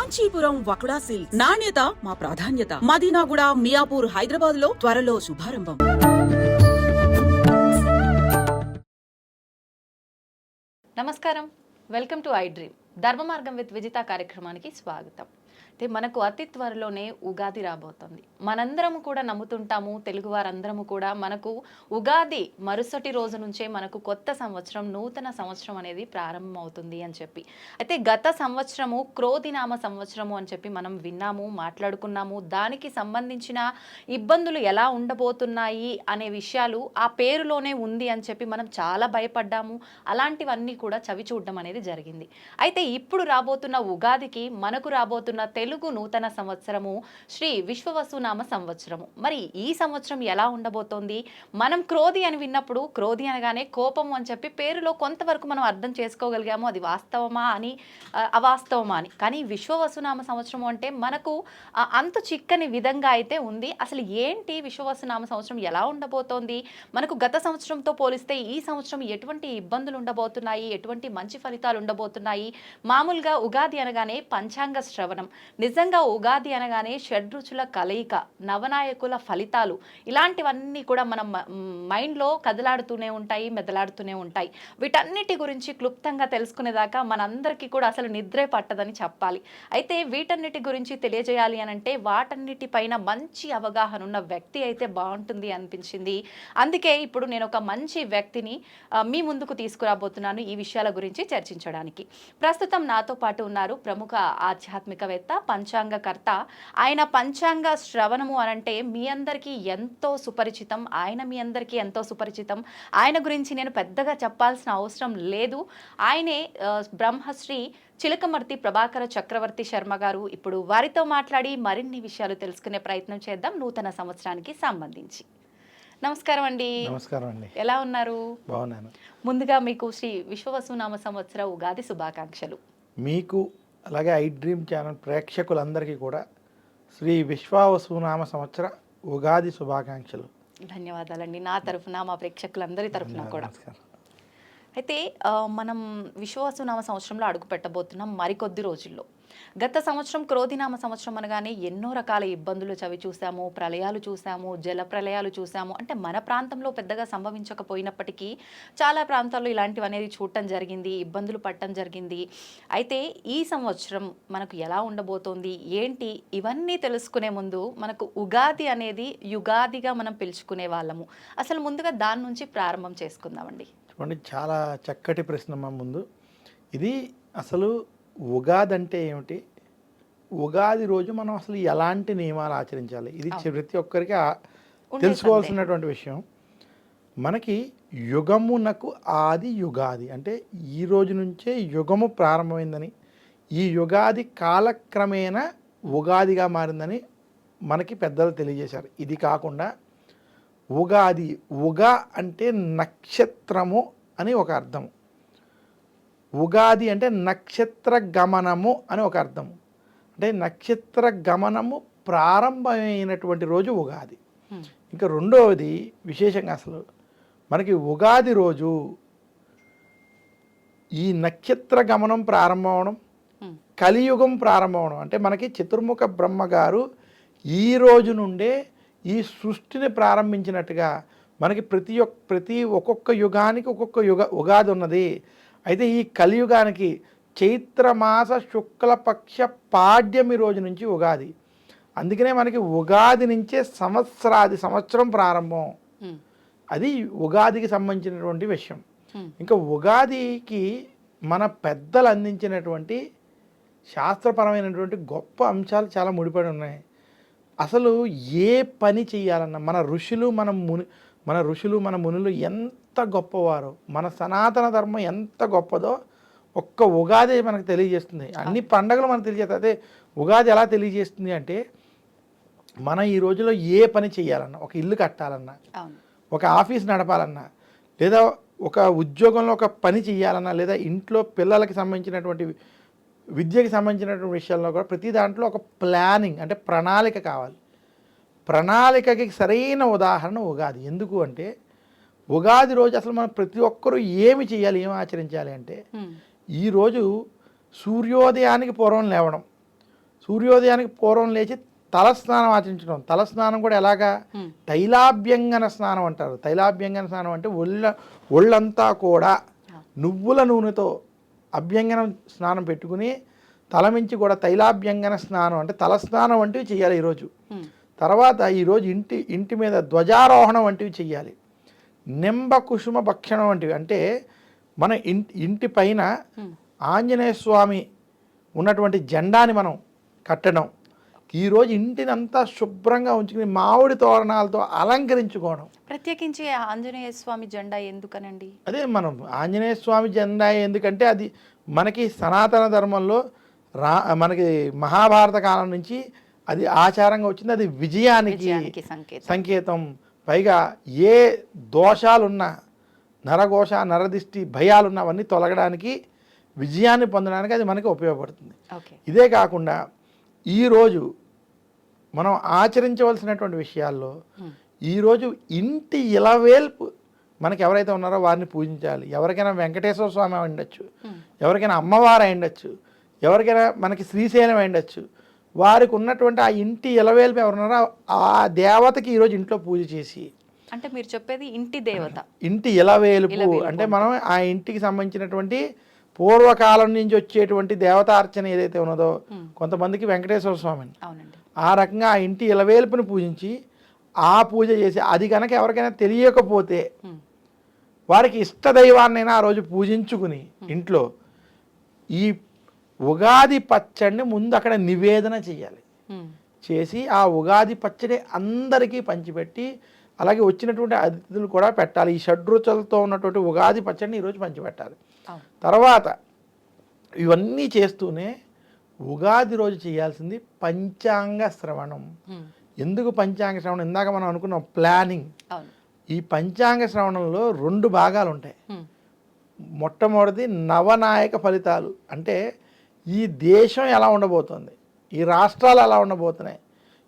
Kanchipuram వకుడా silks నాణ్యత మా ప్రాధాన్యత. మదీనాగూడ, మియాపూర్, హైదరాబాద్ లో త్వరలో శుభారంభం. నమస్కారం, వెల్కమ్ టు ఐ డ్రీమ్. ధర్మ మార్గం విత్ విజిత కార్యక్రమానికి స్వాగతం. అయితే మనకు అతి త్వరలోనే ఉగాది రాబోతుంది. మనందరము కూడా నమ్ముతుంటాము, తెలుగు వారందరము కూడా మనకు ఉగాది మరుసటి రోజు నుంచే మనకు కొత్త సంవత్సరం, నూతన సంవత్సరం అనేది ప్రారంభం అవుతుంది అని చెప్పి. అయితే గత సంవత్సరము క్రోధినామ సంవత్సరము అని చెప్పి మనం విన్నాము, మాట్లాడుకున్నాము. దానికి సంబంధించిన ఇబ్బందులు ఎలా ఉండబోతున్నాయి అనే విషయాలు ఆ పేరులోనే ఉంది అని చెప్పి మనం చాలా భయపడ్డాము. అలాంటివన్నీ కూడా చవి చూడడం అనేది జరిగింది. అయితే ఇప్పుడు రాబోతున్న ఉగాదికి మనకు రాబోతున్న తెలుగు నూతన సంవత్సరము శ్రీ విశ్వవసునామ సంవత్సరము. మరి ఈ సంవత్సరం ఎలా ఉండబోతోంది? మనం క్రోధి అని విన్నప్పుడు క్రోధి అనగానే కోపము అని చెప్పి పేరులో కొంతవరకు మనం అర్థం చేసుకోగలిగాము. అది వాస్తవమా అని, అవాస్తవమా అని. కానీ విశ్వవసునామ సంవత్సరం అంటే మనకు అంతు చిక్కని విధంగా అయితే ఉంది. అసలు ఏంటి విశ్వవసునామ సంవత్సరం, ఎలా ఉండబోతోంది? మనకు గత సంవత్సరంతో పోలిస్తే ఈ సంవత్సరం ఎటువంటి ఇబ్బందులు ఉండబోతున్నాయి, ఎటువంటి మంచి ఫలితాలు ఉండబోతున్నాయి? మామూలుగా ఉగాది అనగానే పంచాంగ శ్రవణం, నిజంగా ఉగాది అనగానే షడ్రుచుల కలయిక, నవనాయకుల ఫలితాలు, ఇలాంటివన్నీ కూడా మన మైండ్లో కదలాడుతూనే ఉంటాయి, మెదలాడుతూనే ఉంటాయి. వీటన్నిటి గురించి క్లుప్తంగా తెలుసుకునేదాకా మనందరికీ కూడా అసలు నిద్రే పట్టదని చెప్పాలి. అయితే వీటన్నిటి గురించి తెలియజేయాలి అనంటే వాటన్నిటిపైన మంచి అవగాహన ఉన్న వ్యక్తి అయితే బాగుంటుంది అనిపించింది. అందుకే ఇప్పుడు నేను ఒక మంచి వ్యక్తిని మీ ముందుకు తీసుకురాబోతున్నాను ఈ విషయాల గురించి చర్చించడానికి. ప్రస్తుతం నాతో పాటు ఉన్నారు ప్రముఖ ఆధ్యాత్మికవేత్త, పంచాంగకర్త. ఆయన పంచాంగ శ్రవణము అనంటే మీ అందరికీ ఎంతో సుపరిచితం. ఆయన మీ అందరికీ ఎంతో సుపరిచితం. ఆయన గురించి నేను పెద్దగా చెప్పాల్సిన అవసరం లేదు. ఆయనే బ్రహ్మశ్రీ చిలకమర్తి ప్రభాకర చక్రవర్తి శర్మ గారు. ఇప్పుడు వారితో మాట్లాడి మరిన్ని విషయాలు తెలుసుకునే ప్రయత్నం చేద్దాం నూతన సంవత్సరానికి సంబంధించి. నమస్కారం అండి. నమస్కారం అండి. ఎలా ఉన్నారు? బాగున్నాను. ముందుగా మీకు శ్రీ విశ్వవసునామ సంవత్సర ఉగాది శుభాకాంక్షలు. మీకు అలాగే ఐ డ్రీమ్ ఛానల్ ప్రేక్షకులందరికీ కూడా శ్రీ విశ్వవసునామ సంవత్సర ఉగాది శుభాకాంక్షలు. ధన్యవాదాలండి. నా తరఫున, మా ప్రేక్షకులందరి తరఫున కూడా. అయితే మనం విశ్వవసునామ సంవత్సరంలో అడుగు పెట్టబోతున్నాం మరికొద్ది రోజుల్లో. గత సంవత్సరం క్రోధినామ సంవత్సరం అనగానే ఎన్నో రకాల ఇబ్బందులు చవి చూసాము, ప్రళయాలు చూసాము, జల ప్రళయాలు చూసాము. అంటే మన ప్రాంతంలో పెద్దగా సంభవించకపోయినప్పటికీ చాలా ప్రాంతాల్లో ఇలాంటివి అనేది చూడటం జరిగింది, ఇబ్బందులు పడటం జరిగింది. అయితే ఈ సంవత్సరం మనకు ఎలా ఉండబోతోంది, ఏంటి, ఇవన్నీ తెలుసుకునే ముందు మనకు ఉగాది అనేది యుగాదిగా మనం పిలుచుకునే వాళ్ళము. అసలు ముందుగా దాని నుంచి ప్రారంభం చేసుకుందామండి. చూడండి, చాలా చక్కటి ప్రశ్న మా ముందు. ఇది అసలు ఉగాది అంటే ఏమిటి, ఉగాది రోజు మనం అసలు ఎలాంటి నియమాలు ఆచరించాలి, ఇది ప్రతి ఒక్కరికి తెలుసుకోవాల్సినటువంటి విషయం. మనకి యుగమునకు ఆది యుగాది అంటే ఈ రోజు నుంచే యుగము ప్రారంభమైందని, ఈ యుగాది కాలక్రమేణా ఉగాదిగా మారిందని మనకి పెద్దలు తెలియజేశారు. ఇది కాకుండా ఉగాది, ఉగా అంటే నక్షత్రము అని ఒక అర్థము, ఉగాది అంటే నక్షత్ర గమనము అని ఒక అర్థము. అంటే నక్షత్ర గమనము ప్రారంభమైనటువంటి రోజు ఉగాది. ఇంకా రెండవది విశేషంగా అసలు మనకి ఉగాది రోజు ఈ నక్షత్ర గమనం ప్రారంభం అవడం, కలియుగం ప్రారంభం అవడం. అంటే మనకి చతుర్ముఖ బ్రహ్మగారు ఈ రోజు నుండే ఈ సృష్టిని ప్రారంభించినట్టుగా మనకి ప్రతి ఒక్కొక్క యుగానికి ఒక్కొక్క ఉగాది ఉన్నది. అయితే ఈ కలియుగానికి చైత్రమాస శుక్లపక్ష పాడ్యమి రోజు నుంచి ఉగాది. అందుకనే మనకి ఉగాది నుంచే సంవత్సరం ప్రారంభం. అది ఉగాదికి సంబంధించినటువంటి విషయం. ఇంకా ఉగాదికి మన పెద్దలు అందించినటువంటి శాస్త్రపరమైనటువంటి గొప్ప అంశాలు చాలా ముడిపడి ఉన్నాయి. అసలు ఏ పని చేయాలన్నా మన ఋషులు మన మునులు ఎంత గొప్పవారో, మన సనాతన ధర్మం ఎంత గొప్పదో ఒక్క ఉగాది మనకు తెలియజేస్తుంది. అన్ని పండుగలు మనకు తెలియజేస్తాయి. అదే ఉగాది ఎలా తెలియజేస్తుంది అంటే, మనం ఈ రోజులో ఏ పని చేయాలన్నా, ఒక ఇల్లు కట్టాలన్నా, ఒక ఆఫీస్ నడపాలన్నా, లేదా ఒక ఉద్యోగంలో ఒక పని చేయాలన్నా, లేదా ఇంట్లో పిల్లలకి సంబంధించినటువంటి విద్యకి సంబంధించినటువంటి విషయాల్లో కూడా ప్రతి దాంట్లో ఒక ప్లానింగ్ అంటే ప్రణాళిక కావాలి. ప్రణాళికకి సరైన ఉదాహరణ ఉగాది. ఎందుకు అంటే ఉగాది రోజు అసలు మనం ప్రతి ఒక్కరూ ఏమి చేయాలి, ఏమి ఆచరించాలి అంటే, ఈరోజు సూర్యోదయానికి పూర్వం లేవడం, సూర్యోదయానికి పూర్వం లేచి తలస్నానం ఆచరించడం. తలస్నానం కూడా ఎలాగా? తైలాభ్యంగన స్నానం అంటారు. తైలాభ్యంగన స్నానం అంటే ఒళ్ళంతా కూడా నువ్వుల నూనెతో అభ్యంగనం స్నానం పెట్టుకుని తలమించి కూడా తైలాభ్యంగన స్నానం అంటే తలస్నానం వంటివి చేయాలి ఈరోజు. తర్వాత ఈరోజు ఇంటి మీద ధ్వజారోహణం వంటివి చెయ్యాలి. నింబ కుసుమ భక్షణం వంటివి అంటే మన ఇంటి పైన ఆంజనేయ స్వామి ఉన్నటువంటి జెండాని మనం కట్టడం. ఈరోజు ఇంటినంతా శుభ్రంగా ఉంచుకుని మామిడి తోరణాలతో అలంకరించుకోవడం. ప్రత్యేకించి ఆంజనేయ స్వామి జెండా ఎందుకనండి? అదే మనం ఆంజనేయ స్వామి జెండా ఎందుకంటే అది మనకి సనాతన ధర్మంలో మనకి మహాభారత కాలం నుంచి అది ఆచారంగా వచ్చింది. అది విజయానికి సంకేతం. పైగా ఏ దోషాలున్నా, నరఘోష నరదిష్టి భయాలున్నా అవన్నీ తొలగడానికి, విజయాన్ని పొందడానికి అది మనకి ఉపయోగపడుతుంది. ఇదే కాకుండా ఈరోజు మనం ఆచరించవలసినటువంటి విషయాల్లో ఈరోజు ఇంటి ఇలవేల్పు మనకి ఎవరైతే ఉన్నారో వారిని పూజించాలి. ఎవరికైనా వెంకటేశ్వర స్వామి అయి ఉండొచ్చు, ఎవరికైనా అమ్మవారు అయి ఉండొచ్చు, ఎవరికైనా మనకి శ్రీశైలం అయి ఉండొచ్చు. వారికి ఉన్నటువంటి ఆ ఇంటి ఇలవేల్పు ఎవరున్నారో ఆ దేవతకి ఈరోజు ఇంట్లో పూజ చేసి, అంటే మీరు చెప్పేది ఇంటి దేవత, ఇంటి ఇలవేలుపు అంటే మనం ఆ ఇంటికి సంబంధించినటువంటి పూర్వకాలం నుంచి వచ్చేటువంటి దేవతార్చన ఏదైతే ఉన్నదో, కొంతమందికి వెంకటేశ్వర స్వామిని, ఆ రకంగా ఆ ఇంటి ఇలవేల్పుని పూజించి ఆ పూజ చేసి, అది కనుక ఎవరికైనా తెలియకపోతే వారికి ఇష్టదైవాన్నైనా ఆ రోజు పూజించుకుని ఇంట్లో ఈ ఉగాది పచ్చడిని ముందు అక్కడ నివేదన చేయాలి. చేసి ఆ ఉగాది పచ్చడి అందరికీ పంచిపెట్టి, అలాగే వచ్చినటువంటి అతిథులు కూడా పెట్టాలి. ఈ షడ్రుచులతో ఉన్నటువంటి ఉగాది పచ్చడిని ఈరోజు పంచిపెట్టాలి. తర్వాత ఇవన్నీ చేస్తూనే ఉగాది రోజు చేయాల్సింది పంచాంగ శ్రవణం. ఎందుకు పంచాంగ శ్రవణం? ఇందాక మనం అనుకున్నాం ప్లానింగ్. ఈ పంచాంగ శ్రవణంలో 2 భాగాలు ఉంటాయి. మొట్టమొదటిది నవనాయక ఫలితాలు, అంటే ఈ దేశం ఎలా ఉండబోతుంది, ఈ రాష్ట్రాలు ఎలా ఉండబోతున్నాయి,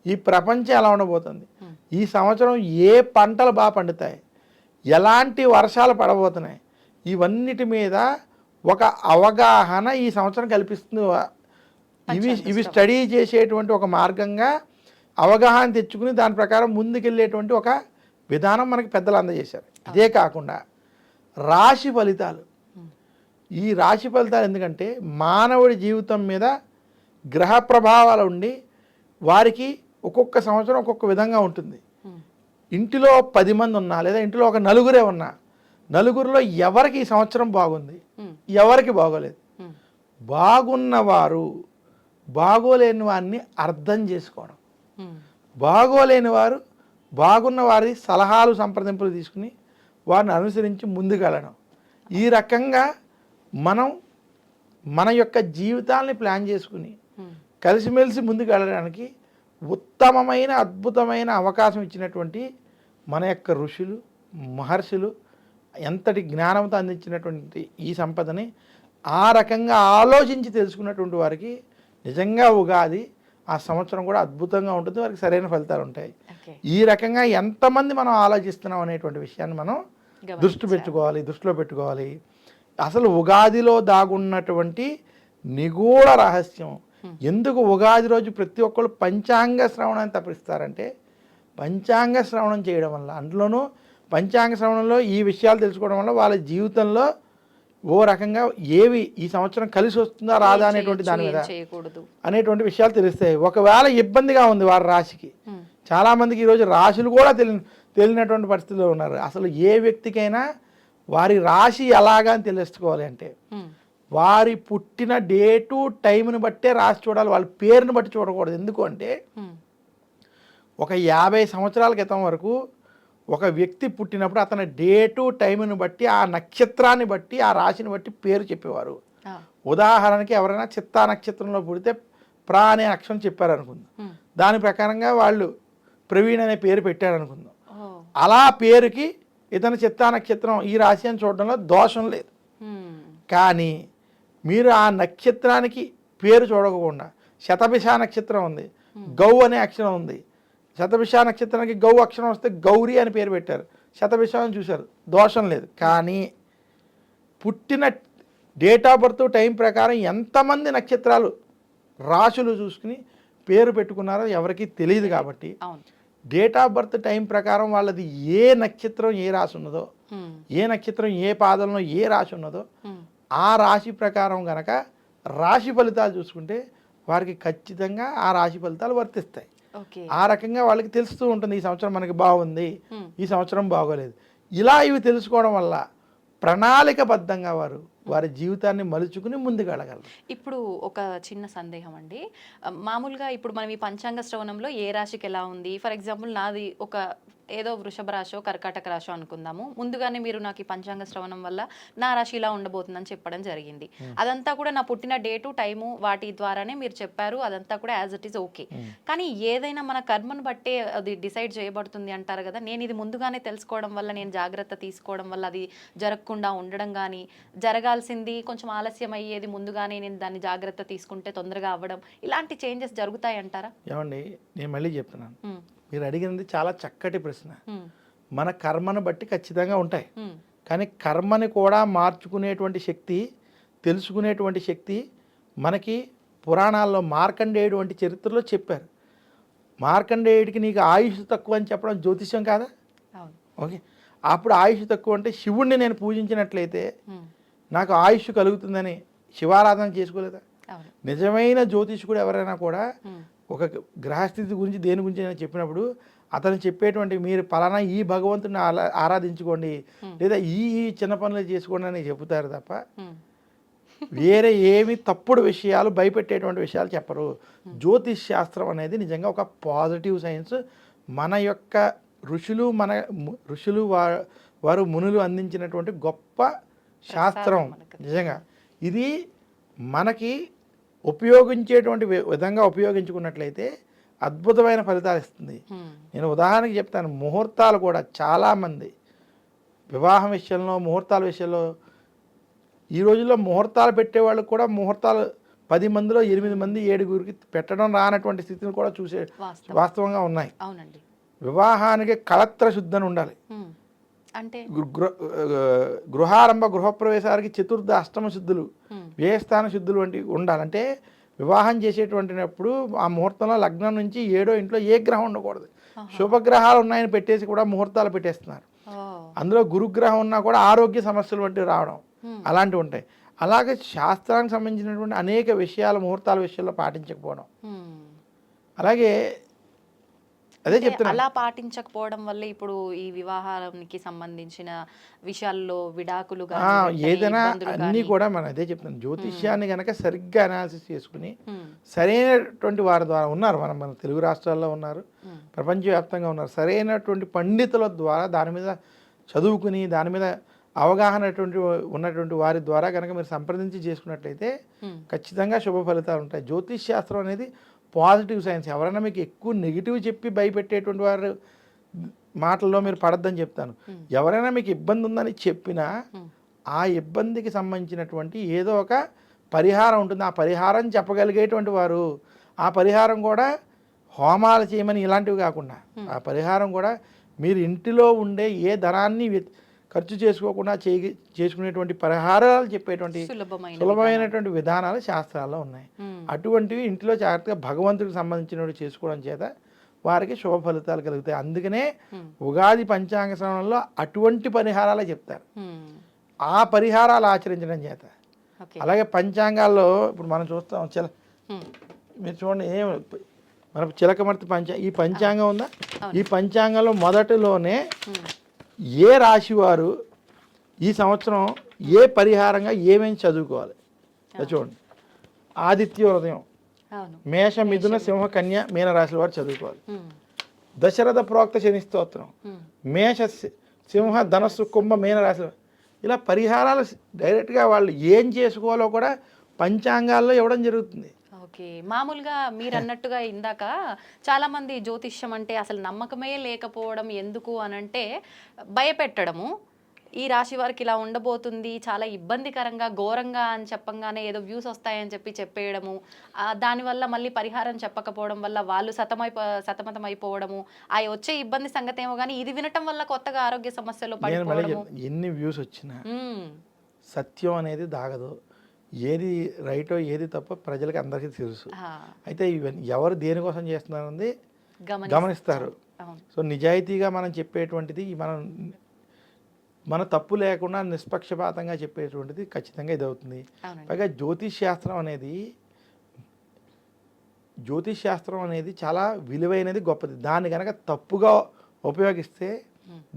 ఈ ప్రపంచం ఎలా ఉండబోతుంది, ఈ సంవత్సరం ఏ పంటలు బాగా పండుతాయి, ఎలాంటి వర్షాలు పడబోతున్నాయి, ఇవన్నిటి మీద ఒక అవగాహన ఈ సంవత్సరం కల్పిస్తుంది. ఇవి స్టడీ చేసేటువంటి ఒక మార్గంగా అవగాహన తెచ్చుకుని దాని ప్రకారం ముందుకెళ్ళేటువంటి ఒక విధానం మనకి పెద్దలు అందజేశారు. ఇదే కాకుండా రాశి ఫలితాలు. ఈ రాశి ఫలితాలు ఎందుకంటే మానవుడి జీవితం మీద గ్రహ ప్రభావాలు ఉండి వారికి ఒక్కొక్క సంవత్సరం ఒక్కొక్క విధంగా ఉంటుంది. ఇంటిలో 10 మంది ఉన్నా, లేదా ఇంటిలో ఒక నలుగురే ఉన్నా, నలుగురిలో ఎవరికి ఈ సంవత్సరం బాగుంది, ఎవరికి బాగోలేదు. బాగున్నవారు బాగోలేని వారిని అర్థం చేసుకోవడం, బాగోలేని వారు బాగున్న వారి సలహాలు సంప్రదింపులు తీసుకుని వారిని అనుసరించి ముందుకెళ్ళడం. ఈ రకంగా మనం మన యొక్క జీవితాలని ప్లాన్ చేసుకుని కలిసిమెలిసి ముందుకు వెళ్ళడానికి ఉత్తమమైన అద్భుతమైన అవకాశం ఇచ్చినటువంటి మన యొక్క ఋషులు మహర్షులు ఎంతటి జ్ఞానంతో అందించినటువంటి ఈ సంపదని ఆ రకంగా ఆలోచించి తెలుసుకున్నటువంటి వారికి నిజంగా ఉగాది ఆ సంవత్సరం కూడా అద్భుతంగా ఉంటుంది, వారికి సరైన ఫలితాలు ఉంటాయి. ఈ రకంగా ఎంతమంది మనం ఆలోచిస్తున్నాం అనేటువంటి విషయాన్ని మనం దృష్టిలో పెట్టుకోవాలి. అసలు ఉగాదిలో దాగున్నటువంటి నిగూఢ రహస్యం, ఎందుకు ఉగాది రోజు ప్రతి ఒక్కళ్ళు పంచాంగ శ్రవణాన్ని తప్పిస్తారంటే, పంచాంగ శ్రవణం చేయడం వల్ల, అందులోనూ పంచాంగ శ్రవణంలో ఈ విషయాలు తెలుసుకోవడం వల్ల వాళ్ళ జీవితంలో ఓ రకంగా ఏవి ఈ సంవత్సరం కలిసి వస్తుందా రాదా అనేటువంటి దాని మీద అనేటువంటి విషయాలు తెలుస్తాయి. ఒకవేళ ఇబ్బందిగా ఉంది వారి రాశికి, చాలామందికి ఈరోజు రాశులు కూడా తెలియనటువంటి పరిస్థితిలో ఉన్నారు. అసలు ఏ వ్యక్తికైనా వారి రాశి ఎలాగా అని తెలుసుకోవాలి అంటే వారి పుట్టిన డేటు టైంని బట్టే రాసి చూడాలి, వాళ్ళ పేరుని బట్టి చూడకూడదు. ఎందుకు అంటే ఒక 50 సంవత్సరాల క్రితం వరకు ఒక వ్యక్తి పుట్టినప్పుడు అతని డేటు టైంని బట్టి, ఆ నక్షత్రాన్ని బట్టి, ఆ రాశిని బట్టి పేరు చెప్పేవారు. ఉదాహరణకి ఎవరైనా చిత్తా నక్షత్రంలో పుడితే ప్రా అనే అక్షరం చెప్పారనుకుందాం, దాని ప్రకారంగా వాళ్ళు ప్రవీణ్ అనే పేరు పెట్టారనుకుందాం. అలా పేరుకి ఇతని చిత్తా నక్షత్రం ఈ రాశి అని చూడడంలో దోషం లేదు. కానీ మీరు ఆ నక్షత్రానికి పేరు చూడకుండా, శతభిష నక్షత్రం ఉంది, గౌ అనే అక్షరం ఉంది, శతభిష నక్షత్రానికి గౌ అక్షరం వస్తే గౌరీ అని పేరు పెట్టారు, శతభిష అని చూశారు, దోషం లేదు. కానీ పుట్టిన డేట్ ఆఫ్ బర్త్ టైం ప్రకారం ఎంతమంది నక్షత్రాలు రాశులు చూసుకుని పేరు పెట్టుకున్నారో ఎవరికీ తెలియదు కాబట్టి అవును. డేట్ ఆఫ్ బర్త్ టైం ప్రకారం వాళ్ళది ఏ నక్షత్రం ఏ రాశి ఉన్నదో, ఏ నక్షత్రం ఏ పాదంలో ఏ రాశి ఉన్నదో ఆ రాశి ప్రకారం గనక రాశి ఫలితాలు చూసుకుంటే వారికి ఖచ్చితంగా ఆ రాశి ఫలితాలు వర్తిస్తాయి. ఓకే. ఆ రకంగా వాళ్ళకి తెలుస్తూ ఉంటుంది ఈ సంవత్సరం మనకి బాగుంది, ఈ సంవత్సరం బాగోలేదు. ఇలా ఇవి తెలుసుకోవడం వల్ల ప్రణాళికబద్ధంగా వారి జీవితాన్ని మలుచుకుని ముందుకు వెళ్ళగలరు. ఇప్పుడు ఒక చిన్న సందేహం అండి. మామూలుగా ఇప్పుడు మనం ఈ పంచాంగ శ్రవణంలో ఏ రాశికి ఎలా ఉంది, ఫర్ ఎగ్జాంపుల్ నాది ఒక ఏదో వృషభ రాశో కర్కాటక రాశో అనుకుందాము. ముందుగానే మీరు నాకు ఈ పంచాంగ శ్రవణం వల్ల నా రాశి ఇలా ఉండబోతుందని చెప్పడం జరిగింది. అదంతా కూడా నా పుట్టిన డేటు టైము వాటి ద్వారానే మీరు చెప్పారు. అదంతా కూడా యాజ్ ఇట్ ఈస్ ఓకే. కానీ ఏదైనా మన కర్మను బట్టే అది డిసైడ్ చేయబడుతుంది అంటారు కదా. నేను ఇది ముందుగానే తెలుసుకోవడం వల్ల, నేను జాగ్రత్త తీసుకోవడం వల్ల అది జరగకుండా ఉండడం కానీ, జరగాల్సింది కొంచెం ఆలస్యం అయ్యేది ముందుగానే నేను దాన్ని జాగ్రత్త తీసుకుంటే తొందరగా అవ్వడం, ఇలాంటి చేంజెస్ జరుగుతాయి అంటారా? ఏమండి, నేను మళ్ళీ చెప్తున్నాను, మీరు అడిగినది చాలా చక్కటి ప్రశ్న. మన కర్మను బట్టి ఖచ్చితంగా ఉంటాయి, కానీ కర్మని కూడా మార్చుకునేటువంటి శక్తి, తెలుసుకునేటువంటి శక్తి మనకి పురాణాల్లో మార్కండేయుడు వంటి చరిత్రలో చెప్పారు. మార్కండేయుడికి నీకు ఆయుష్ తక్కువ అని చెప్పడం జ్యోతిష్యం కాదా? ఓకే, అప్పుడు ఆయుష్ తక్కువ అంటే శివుణ్ణి నేను పూజించినట్లయితే నాకు ఆయుష్ కలుగుతుందని శివారాధన చేసుకోలేదా? నిజమైన జ్యోతిష్కుడు ఎవరైనా కూడా ఒక గ్రహస్థితి గురించి దేని గురించి అయినా చెప్పినప్పుడు అతను చెప్పేటువంటి మీరు పలానా ఈ భగవంతుని ఆరాధించుకోండి లేదా ఈ చిన్న పనులు చేసుకోండి అని చెబుతారు తప్ప వేరే ఏమి తప్పుడు విషయాలు, భయపెట్టేటువంటి విషయాలు చెప్పరు. జ్యోతిష్ శాస్త్రం అనేది నిజంగా ఒక పాజిటివ్ సైన్స్. మన యొక్క ఋషులు వారు మునులు అందించినటువంటి గొప్ప శాస్త్రం. నిజంగా ఇది మనకి ఉపయోగించేటువంటి విధంగా ఉపయోగించుకున్నట్లయితే అద్భుతమైన ఫలితాలు ఇస్తుంది. నేను ఉదాహరణకి చెప్తాను, ముహూర్తాలు కూడా చాలామంది వివాహం విషయంలో, ముహూర్తాల విషయంలో ఈ రోజుల్లో ముహూర్తాలు పెట్టేవాళ్ళు కూడా ముహూర్తాలు 10 మందిలో 8 మంది 7గురికి పెట్టడం రానటువంటి స్థితిని కూడా చూసే వాస్తవంగా ఉన్నాయి. వివాహానికి కళత్ర శుద్ధి అని ఉండాలి. అంటే గృహారంభ గృహప్రవేశానికి చతుర్థ అష్టమ శుద్ధులు, వ్యయస్థాన శుద్ధులు వంటి ఉండాలంటే వివాహం చేసేటువంటినప్పుడు ఆ ముహూర్తంలో లగ్నం నుంచి 7వ ఇంట్లో ఏ గ్రహం ఉండకూడదు. శుభగ్రహాలు ఉన్నాయని పెట్టేసి కూడా ముహూర్తాలు పెట్టేస్తున్నారు. అందులో గురుగ్రహం ఉన్నా కూడా ఆరోగ్య సమస్యలు వంటివి రావడం అలాంటివి ఉంటాయి. అలాగే శాస్త్రానికి సంబంధించినటువంటి అనేక విషయాలు ముహూర్తాల విషయంలో పాటించకపోవడం. అలాగే అదే చెప్తున్నా, అలా పాటించకపోవడం వల్ల ఇప్పుడు ఈ వివాహానికి సంబంధించిన విషయాల్లో విడాకులు ఏదైనా అన్నీ కూడా మనం అదే చెప్తున్నాం. జ్యోతిష్యాన్ని కనుక సరిగ్గా అనాలిసిస్ చేసుకుని సరైనటువంటి వారి ద్వారా ఉన్నారు, మన తెలుగు రాష్ట్రాల్లో ఉన్నారు, ప్రపంచవ్యాప్తంగా ఉన్నారు, సరైనటువంటి పండితుల ద్వారా దాని మీద చదువుకుని దాని మీద అవగాహన ఉన్నటువంటి వారి ద్వారా కనుక మీరు సంప్రదించి చేసుకున్నట్లయితే ఖచ్చితంగా శుభ ఫలితాలు ఉంటాయి. జ్యోతిష్ శాస్త్రం అనేది పాజిటివ్ సైన్స్. ఎవరైనా మీకు ఎక్కువ నెగిటివ్ చెప్పి భయపెట్టేటువంటి వారు మాటల్లో మీరు పడద్దని చెప్తాను. ఎవరైనా మీకు ఇబ్బంది ఉందని చెప్పినా ఆ ఇబ్బందికి సంబంధించినటువంటి ఏదో ఒక పరిహారం ఉంటుంది. ఆ పరిహారం చెప్పగలిగేటువంటి వారు, ఆ పరిహారం కూడా హోమాలు చేయమని ఇలాంటివి కాకుండా ఆ పరిహారం కూడా మీరు ఇంటిలో ఉండే ఏ ధనాన్ని ఖర్చు చేసుకోకుండా చేసుకునేటువంటి పరిహారాలు చెప్పేటువంటి సులభమైనటువంటి విధానాలు శాస్త్రాల్లో ఉన్నాయి. అటువంటివి ఇంట్లో జాగ్రత్తగా భగవంతుడికి సంబంధించినవి చేసుకోవడం చేత వారికి శుభ ఫలితాలు కలుగుతాయి. అందుకనే ఉగాది పంచాంగ శ్రవణంలో అటువంటి పరిహారాలే చెప్తారు. ఆ పరిహారాలు ఆచరించడం చేత. అలాగే పంచాంగాల్లో ఇప్పుడు మనం చూస్తాం, మీరు చూడండి, మన చిలకమర్తి ఈ పంచాంగం ఉందా, ఈ పంచాంగంలో మొదటిలోనే ఏ రాశి వారు ఈ సంవత్సరం ఏ పరిహారంగా ఏమేమి చదువుకోవాలి చూడండి. ఆదిత్య హృదయం, మేష మిథున సింహ కన్య మీన రాశుల వారు చదువుకోవాలి. దశరథ ప్రోక్త శని స్తోత్రం, మేష సింహ ధనస్సు కుంభ మీన రాశుల. ఇలా పరిహారాలు డైరెక్ట్గా వాళ్ళు ఏం చేసుకోవాలో కూడా పంచాంగాల్లో ఇవ్వడం జరుగుతుంది. ఓకే, మామూలుగా మీరు అన్నట్టుగా ఇందాక చాలా మంది జ్యోతిష్యం అంటే అసలు నమ్మకమే లేకపోవడం, ఎందుకు అనంటే భయపెట్టడము. ఈ రాశి వారికి ఇలా ఉండబోతుంది, చాలా ఇబ్బందికరంగా ఘోరంగా అని చెప్పంగానే ఏదో వ్యూస్ వస్తాయని చెప్పేయడము, దానివల్ల మళ్ళీ పరిహారం చెప్పకపోవడం వల్ల వాళ్ళు సతమతం అయిపోవడము, ఆ వచ్చే ఇబ్బంది సంగతి ఏమో కానీ ఇది వినటం వల్ల కొత్తగా ఆరోగ్య సమస్యలు పడిపోవడము. ఎన్ని వ్యూస్ వచ్చినా సత్యం అనేది దాగదు. ఏది రైటో ఏది తప్పో ప్రజలకి అందరికీ తెలుసు. ఆ, అయితే ఇవన్నీ ఎవరు దేనికోసం చేస్తున్నారన్నది గమనిస్తారు. అవును. సో నిజాయితీగా మనం చెప్పేటువంటిది మన తప్పు లేకుండా నిష్పక్షపాతంగా చెప్పేటువంటిది ఖచ్చితంగా ఇది అవుతుంది. అవునండి. పైగా జ్యోతిష్ శాస్త్రం అనేది చాలా విలువైనది, గొప్పది. దాన్ని కనుక తప్పుగా ఉపయోగిస్తే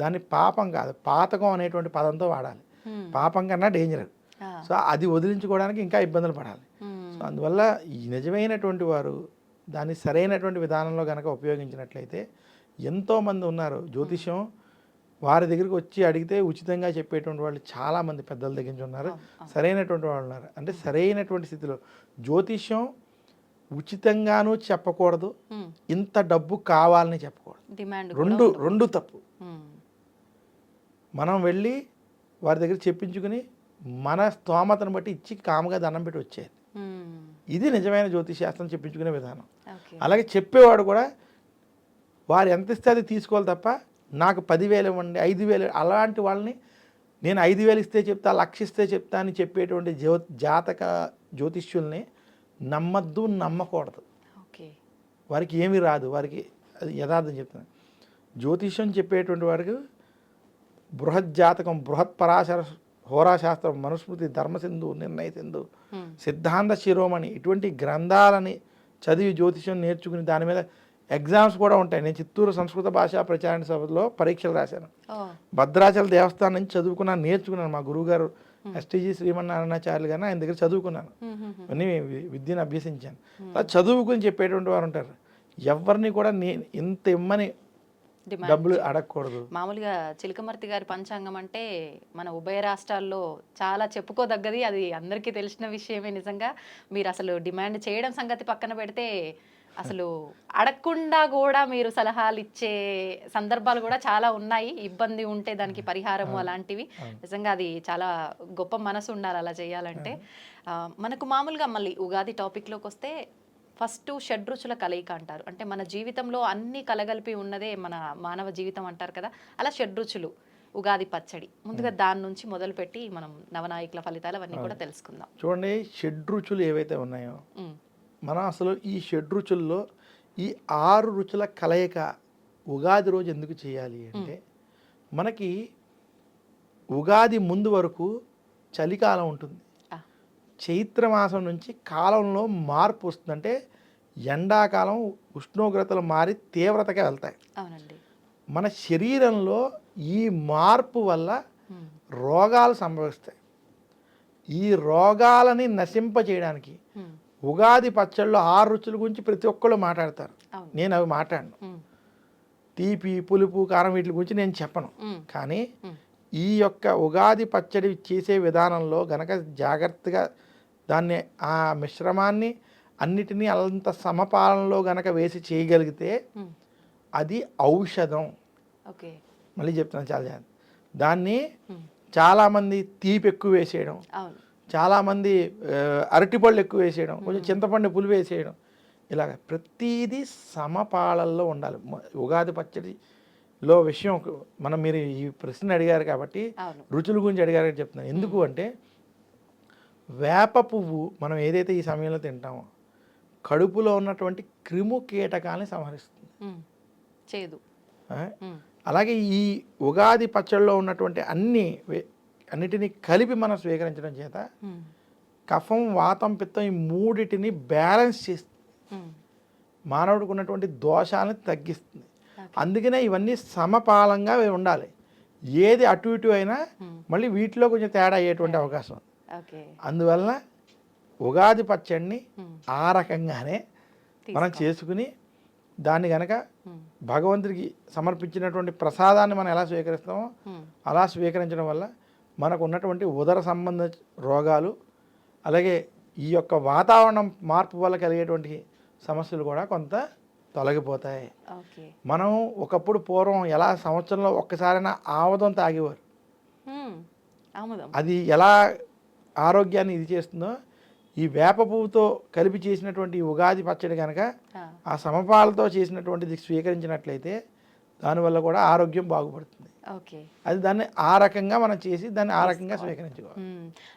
దాన్ని పాపం కాదు, పాతకం అనేటువంటి పదంతో వాడాలి. పాపం కన్నా డేంజర్. సో అది వదిలించుకోవడానికి ఇంకా ఇబ్బందులు పడాలి. సో అందువల్ల ఈ నిజమైనటువంటి వారు దాన్ని సరైనటువంటి విధానంలో కనుక ఉపయోగించినట్లయితే ఎంతోమంది ఉన్నారు. జ్యోతిష్యం వారి దగ్గరికి వచ్చి అడిగితే ఉచితంగా చెప్పేటువంటి వాళ్ళు చాలామంది పెద్దల దగ్గర నుంచి ఉన్నారు. సరైనటువంటి వాళ్ళు ఉన్నారు. అంటే సరైనటువంటి స్థితిలో జ్యోతిష్యం ఉచితంగానూ చెప్పకూడదు, ఇంత డబ్బు కావాలని చెప్పకూడదు. డిమాండ్ రెండు తప్పు. మనం వెళ్ళి వారి దగ్గర చెప్పించుకుని మన స్తోమతను బట్టి ఇచ్చి కాముగా దండం పెట్టి వచ్చేది. ఇది నిజమైన జ్యోతిషాస్త్రం చెప్పించుకునే విధానం. అలాగే చెప్పేవాడు కూడా వారు ఎంత ఇస్తే అది తీసుకోవాలి తప్ప నాకు 10,000 ఇవ్వండి, 5,000, అలాంటి వాళ్ళని నేను 5,000 ఇస్తే చెప్తా, 1,00,000 ఇస్తే చెప్తా అని చెప్పేటువంటి జాతక జ్యోతిష్యుల్ని నమ్మద్దు, నమ్మకూడదు. వారికి ఏమీ రాదు, వారికి అది యథార్థం చెప్తాను. జ్యోతిష్యం చెప్పేటువంటి వారికి బృహజ్జాతకం, బృహత్ పరాశర హోరాశాస్త్రం, మనుస్మృతి, ధర్మసింధు, నిర్ణయ సింధు, సిద్ధాంత శిరోమణి ఇటువంటి గ్రంథాలని చదివి జ్యోతిష్యం నేర్చుకుని దాని మీద ఎగ్జామ్స్ కూడా ఉంటాయి. నేను చిత్తూరు సంస్కృత భాషా ప్రచారణ సభలో పరీక్షలు రాశాను. భద్రాచల దేవస్థానం నుంచి చదువుకున్నాను, నేర్చుకున్నాను. మా గురువుగారు ఎస్టీజీ శ్రీమన్నారాయణాచార్యులు గారిని ఆయన దగ్గర చదువుకున్నాను, అన్నీ విద్యను అభ్యసించాను. అలా చదువుకుని చెప్పేటువంటి వారు ఉంటారు. ఎవరిని కూడా ఇంత ఇమ్మని డబ్బులు అడగకూడదు. మామూలుగా చిలకమర్తి గారి పంచాంగం అంటే మన ఉభయ రాష్ట్రాల్లో చాలా చెప్పుకోదగ్గది, అది అందరికీ తెలిసిన విషయమే. నిజంగా మీరు అసలు డిమాండ్ చేయడం సంగతి పక్కన పెడితే అసలు అడగకుండా కూడా మీరు సలహాలు ఇచ్చే సందర్భాలు కూడా చాలా ఉన్నాయి. ఇబ్బంది ఉంటే దానికి పరిహారము అలాంటివి. నిజంగా అది చాలా గొప్ప మనసు ఉండాలి అలా చేయాలంటే. మనకు మామూలుగా మళ్ళీ ఉగాది టాపిక్లోకి వస్తే ఫస్ట్ షడ్రుచుల కలయిక అంటారు. అంటే మన జీవితంలో అన్ని కలగలిపి ఉన్నదే మన మానవ జీవితం అంటారు కదా. అలా షడ్రుచులు, ఉగాది పచ్చడి, ముందుగా దాని నుంచి మొదలుపెట్టి మనం నవనాయకుల ఫలితాలు అవన్నీ కూడా తెలుసుకుందాం. చూడండి, షడ్రుచులు ఏవైతే ఉన్నాయో మనం అసలు ఈ షడ్రుచుల్లో ఈ 6 రుచుల కలయిక ఉగాది రోజు ఎందుకు చేయాలి అంటే, మనకి ఉగాది ముందు వరకు చలికాలం ఉంటుంది. చైత్రమాసం నుంచి కాలంలో మార్పు వస్తుంది. అంటే ఎండాకాలం ఉష్ణోగ్రతలు మారి తీవ్రతగా వెళ్తాయి. అవునండి. మన శరీరంలో ఈ మార్పు వల్ల రోగాలు సంభవిస్తాయి. ఈ రోగాలని నశింపజేయడానికి ఉగాది పచ్చళ్ళు 6 రుచుల గురించి ప్రతి ఒక్కళ్ళు మాట్లాడతారు. నేను అవి మాట్లాడను. తీపి, పులుపు, కారం వీటి గురించి నేను చెప్పను. కానీ ఈ యొక్క ఉగాది పచ్చడి చేసే విధానంలో గనక జాగ్రత్తగా దాన్ని ఆ మిశ్రమాన్ని అన్నిటినీ అంత సమపాలనలో గనక వేసి చేయగలిగితే అది ఔషధం. మళ్ళీ చెప్తున్నాను, చాలా జాగ్రత్త. దాన్ని చాలామంది తీపి ఎక్కువ వేసేయడం, చాలామంది అరటిపళ్ళు ఎక్కువ వేసేయడం, కొంచెం చింతపండు పులి వేసేయడం, ఇలాగ ప్రతిదీ సమపాలల్లో ఉండాలి. ఉగాది పచ్చడిలో విషయం మీరు ఈ ప్రశ్న అడిగారు కాబట్టి రుచుల గురించి అడిగారు చెప్తున్నాను. ఎందుకు అంటే, వేప పువ్వు మనం ఏదైతే ఈ సమయంలో తింటామో కడుపులో ఉన్నటువంటి క్రిము కీటకాలని సంహరిస్తుంది. చేదు. అలాగే ఈ ఉగాది పచ్చడిలో ఉన్నటువంటి అన్నిటినీ కలిపి మనం స్వీకరించడం చేత కఫం, వాతం, పిత్తం ఈ మూడిటిని బ్యాలెన్స్ చేస్తుంది. మానవుడికి ఉన్నటువంటి దోషాలను తగ్గిస్తుంది. అందుకనే ఇవన్నీ సమపాలంగా ఉండాలి. ఏది అటు ఇటు అయినా మళ్ళీ వీటిలో కొంచెం తేడా అయ్యేటువంటి అవకాశం ఉంది. అందువల్ల ఉగాది పచ్చడిని ఆ రకంగానే మనం చేసుకుని దాన్ని గనక భగవంతుడికి సమర్పించినటువంటి ప్రసాదాన్ని మనం ఎలా స్వీకరిస్తామో అలా స్వీకరించడం వల్ల మనకు ఉన్నటువంటి ఉదర సంబంధ రోగాలు, అలాగే ఈ యొక్క వాతావరణం మార్పు వల్ల కలిగేటువంటి సమస్యలు కూడా కొంత తొలగిపోతాయి. మనం ఒకప్పుడు పూర్వం ఎలా సంవత్సరంలో ఒక్కసారైనా ఆముదం తాగేవారు. అది ఎలా ఆరోగ్యాన్ని ఇది చేస్తుందో, ఈ వేప పువ్వుతో కలిపి చేసినటువంటి ఉగాది పచ్చడి కనుక ఆ సమపాలతో చేసినటువంటిది స్వీకరించినట్లయితే దానివల్ల కూడా ఆరోగ్యం బాగుపడుతుంది. ఓకే. అది దాన్ని ఆ రకంగా మనం చేసి దాన్ని ఆ రకంగా స్వీకరించుకోవాలి.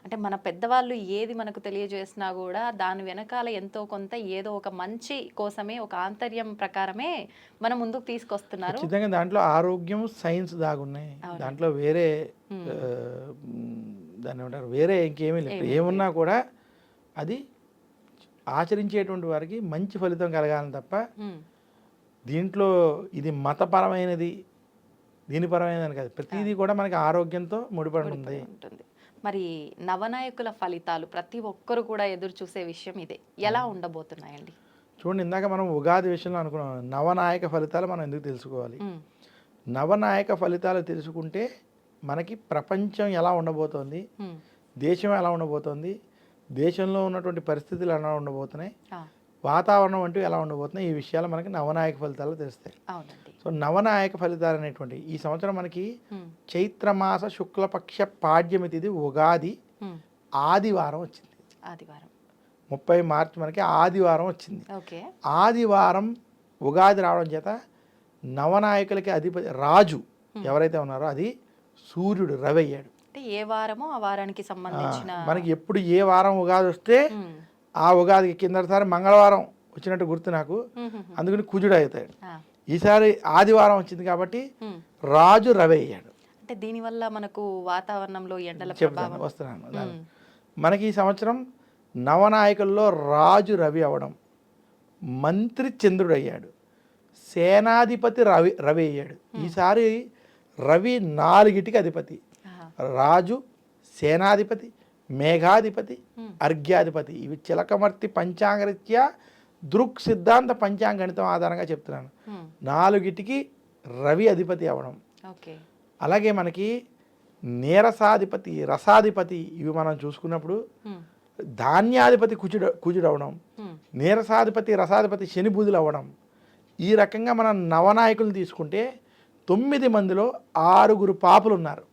అంటే మన పెద్దవాళ్ళు ఏది మనకు తెలియజేసినా కూడా దాని వెనకాల ఎంతో కొంత ఏదో ఒక మంచి కోసమే, ఒక ఆంతర్యం ప్రకారమే మనం ముందుకు తీసుకొస్తున్నారు. ఖచ్చితంగా దాంట్లో ఆరోగ్యం, సైన్స్ దాగున్నాయి. దాంట్లో వేరే దాన్ని ఏమంటారు, వేరే ఇంకేమీ లేదు. ఏమున్నా కూడా అది ఆచరించేటువంటి వారికి మంచి ఫలితం కలగాలని తప్ప దీంట్లో ఇది మతపరమైనది, దీనిపరమైనది కాదు. ప్రతిదీ కూడా మనకి ఆరోగ్యంతో ముడిపడి ఉంటుంది. మరి నవనాయకుల ఫలితాలు ప్రతి ఒక్కరు కూడా ఎదురు చూసే విషయం ఇదే. ఎలా ఉండబోతున్నాయండి? చూడండి, ఇందాక మనం ఉగాది విషయంలో అనుకున్నాం, నవనాయక ఫలితాలు మనం ఎందుకు తెలుసుకోవాలి. నవనాయక ఫలితాలు తెలుసుకుంటే మనకి ప్రపంచం ఎలా ఉండబోతోంది, దేశం ఎలా ఉండబోతోంది, దేశంలో ఉన్నటువంటి పరిస్థితులు ఎలా ఉండబోతున్నాయి, వాతావరణం అంటూ ఎలా ఉండబోతున్నాయి, ఈ విషయాలు మనకి నవనాయక ఫలితాలు తెలుస్తాయి. సో నవనాయక ఫలితాలు అనేటువంటి ఈ సంవత్సరం మనకి చైత్రమాస శుక్లపక్ష పాడ్యమి తిథి ఉగాది ఆదివారం వచ్చింది. 30 మార్చి మనకి ఆదివారం వచ్చింది. ఆదివారం ఉగాది రావడం చేత నవనాయకులకి అధిపతి రాజు ఎవరైతే ఉన్నారో అది సూర్యుడు, రవి అయ్యాడు. ఏ వారమో ఆ వారానికి సంబంధించిన మనకి ఎప్పుడు ఏ వారం ఉగాది వస్తే ఆ ఉగాదికి కిందసారి మంగళవారం వచ్చినట్టు గుర్తు నాకు, అందుకని కుజుడు అవుతాడు. ఈసారి ఆదివారం వచ్చింది కాబట్టి రాజు రవి అయ్యాడు. అంటే దీనివల్ల మనకు వాతావరణంలో ఎండల చెప్తాను, వస్తున్నాను. మనకి ఈ సంవత్సరం నవనాయకుల్లో రాజు రవి అవడం, మంత్రి చంద్రుడు అయ్యాడు, సేనాధిపతి రవి అయ్యాడు. ఈసారి రవి 4టికి అధిపతి, రాజు, సేనాధిపతి, మేఘాధిపతి, అర్ఘ్యాధిపతి. ఇవి చిలకమర్తి పంచాంగరీత్యా దృక్ సిద్ధాంత పంచాంగణితం ఆధారంగా చెప్తున్నాను. 4టికి రవి అధిపతి అవడం. అలాగే మనకి నీరసాధిపతి, రసాధిపతి ఇవి మనం చూసుకున్నప్పుడు ధాన్యాధిపతి కుజుడు అవడం, నీరసాధిపతి, రసాధిపతి శని బుధులు అవ్వడం. ఈ రకంగా మనం నవనాయకులు తీసుకుంటే 9 మందిలో 6 పాపులు ఉన్నారు,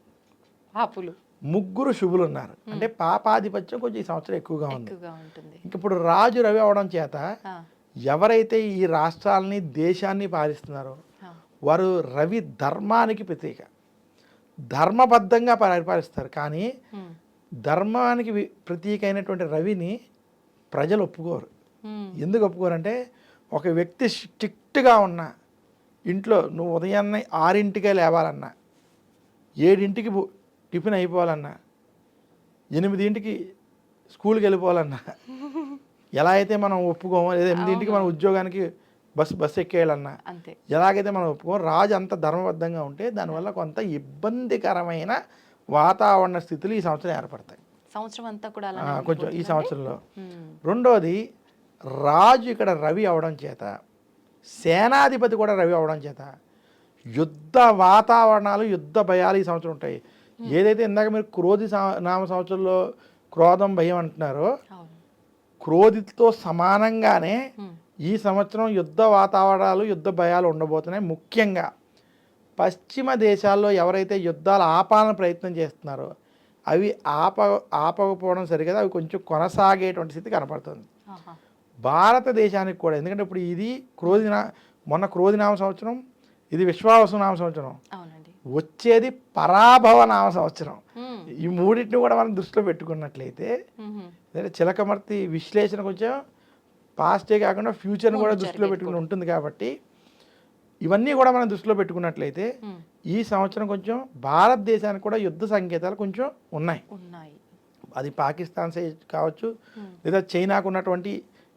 3 శుభులు ఉన్నారు. అంటే పాపాధిపత్యం కొంచెం ఈ సంవత్సరం ఎక్కువగా ఉంది. ఇంక ఇప్పుడు రాజు రవి అవడం చేత ఎవరైతే ఈ రాష్ట్రాలని, దేశాన్ని పాలిస్తున్నారో వారు రవి ధర్మానికి ప్రతీక, ధర్మబద్ధంగా పరిపాలిస్తారు. కానీ ధర్మానికి ప్రతీక అయినటువంటి రవిని ప్రజలు ఒప్పుకోరు. ఎందుకు ఒప్పుకోరంటే, ఒక వ్యక్తి స్ట్రిక్ట్గా ఉన్న ఇంట్లో నువ్వు ఉదయాన్నే 6ంటికే లేవాలన్నా, 7ంటికి టిఫిన్ అయిపోవాలన్నా, 8ంటికి స్కూల్కి వెళ్ళిపోవాలన్నా, ఎలా అయితే మనం ఒప్పుకోమో, లేదా 8ంటికి మనం ఉద్యోగానికి బస్సు ఎక్కేయాలన్నా ఎలాగైతే మనం ఒప్పుకోమో, రాజు అంత ధర్మబద్ధంగా ఉంటే దానివల్ల కొంత ఇబ్బందికరమైన వాతావరణ స్థితులు ఈ సంవత్సరం ఏర్పడతాయి. సంవత్సరం అంతా కూడా కొంచెం ఈ సంవత్సరంలో. రెండోది, రాజు ఇక్కడ రవి అవడం చేత, సేనాధిపతి కూడా రవి అవడం చేత యుద్ధ వాతావరణాలు, యుద్ధ భయాలు ఈ సంవత్సరం ఉంటాయి. ఏదైతే ఇందాక మీరు క్రోధి నామ సంవత్సరంలో క్రోధం, భయం అంటున్నారో, క్రోధితో సమానంగానే ఈ సంవత్సరం యుద్ధ వాతావరణాలు, యుద్ధ భయాలు ఉండబోతున్నాయి. ముఖ్యంగా పశ్చిమ దేశాల్లో ఎవరైతే యుద్ధాలు ఆపాలని ప్రయత్నం చేస్తున్నారో అవి ఆపకపోవడం సరిగదా, అవి కొంచెం కొనసాగేటువంటి స్థితి కనపడుతుంది భారతదేశానికి కూడా. ఎందుకంటే ఇప్పుడు ఇది మొన్న క్రోధినామ సంవత్సరం, ఇది విశ్వావసునామ సంవత్సరం, వచ్చేది పరాభవ నామ సంవత్సరం. ఈ మూడింటిని కూడా మనం దృష్టిలో పెట్టుకున్నట్లయితే, చిలకమర్తి విశ్లేషణ కొంచెం పాస్టే కాకుండా ఫ్యూచర్ని కూడా దృష్టిలో పెట్టుకుని ఉంటుంది. కాబట్టి ఇవన్నీ కూడా మనం దృష్టిలో పెట్టుకున్నట్లయితే ఈ సంవత్సరం కొంచెం భారతదేశానికి కూడా యుద్ధ సంకేతాలు కొంచెం ఉన్నాయి. అది పాకిస్తాన్ సైడ్ కావచ్చు, లేదా చైనాకు ఉన్నటువంటి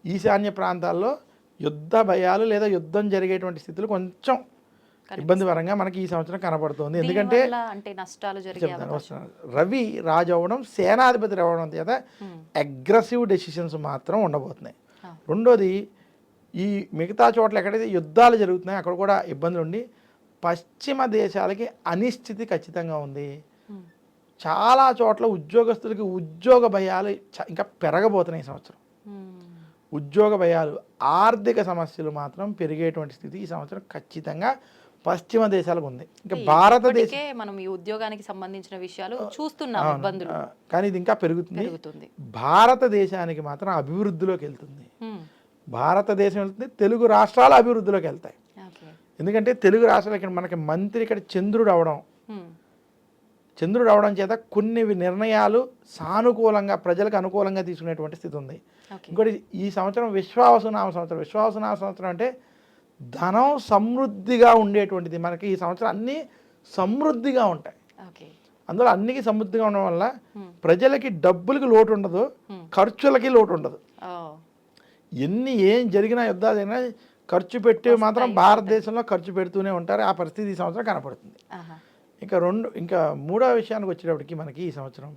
ఈశాన్య ప్రాంతాల్లో యుద్ధ భయాలు లేదా యుద్ధం జరిగేటువంటి స్థితులు కొంచెం ఇబ్బందికరంగా మనకి ఈ సంవత్సరం కనబడుతుంది. ఎందుకంటే రవి రాజు అవ్వడం, సేనాధిపతి అవ్వడం చేత అగ్రెసివ్ డెసిషన్స్ మాత్రం ఉండబోతున్నాయి. రెండోది, ఈ మిగతా చోట్ల ఎక్కడైతే యుద్ధాలు జరుగుతున్నాయో అక్కడ కూడా ఇబ్బందులు ఉండి పశ్చిమ దేశాలకి అనిశ్చితి ఖచ్చితంగా ఉంది. చాలా చోట్ల ఉద్యోగస్తులకి ఉద్యోగ భయాలు ఇంకా పెరగబోతున్నాయి ఈ సంవత్సరం. ఉద్యోగ భయాలు, ఆర్థిక సమస్యలు మాత్రం పెరిగేటువంటి స్థితి ఈ సంవత్సరం ఖచ్చితంగా పశ్చిమ దేశాలకు ఉంది. ఇంకా భారతదేశం మనం ఈ ఉద్యోగానికి సంబంధించిన విషయాలు చూస్తున్నాం ఇబ్బందులు, కానీ ఇది ఇంకా పెరుగుతుంది. భారతదేశానికి మాత్రం అభివృద్ధిలోకి వెళ్తుంది. భారతదేశం వెళ్తుంది, తెలుగు రాష్ట్రాలు అభివృద్ధిలోకి వెళ్తాయి. ఎందుకంటే తెలుగు రాష్ట్రాలు ఇక్కడ మనకి మంత్రి ఇక్కడ చంద్రుడు అవడం, చంద్రుడు అవడం చేత కొన్ని నిర్ణయాలు సానుకూలంగా ప్రజలకు అనుకూలంగా తీసుకునేటువంటి స్థితి ఉంది. ఓకే. ఇంకోటి ఈ సంవత్సరం విశ్వావసునామ సంవత్సరం. విశ్వావసునామ సంవత్సరం అంటే ధనం సమృద్ధిగా ఉండేటువంటిది. మనకి ఈ సంవత్సరం అన్నీ సమృద్ధిగా ఉంటాయి. ఓకే. అందులో అన్నికి సమృద్ధిగా ఉండడం వల్ల ప్రజలకి డబ్బులకి లోటు ఉండదు, ఖర్చులకి లోటు ఉండదు. ఓ. ఏం జరిగినా యుద్ధాలు జరిగినా ఖర్చు పెట్టి మాత్రం భారతదేశంలో ఖర్చు పెడుతూనే ఉంటారు. ఆ పరిస్థితి ఈ సంవత్సరం కనపడుతుంది. ఆహా. ఇంకా మూడవ విషయానికి వచ్చేటప్పటికి మనకి ఈ సంవత్సరం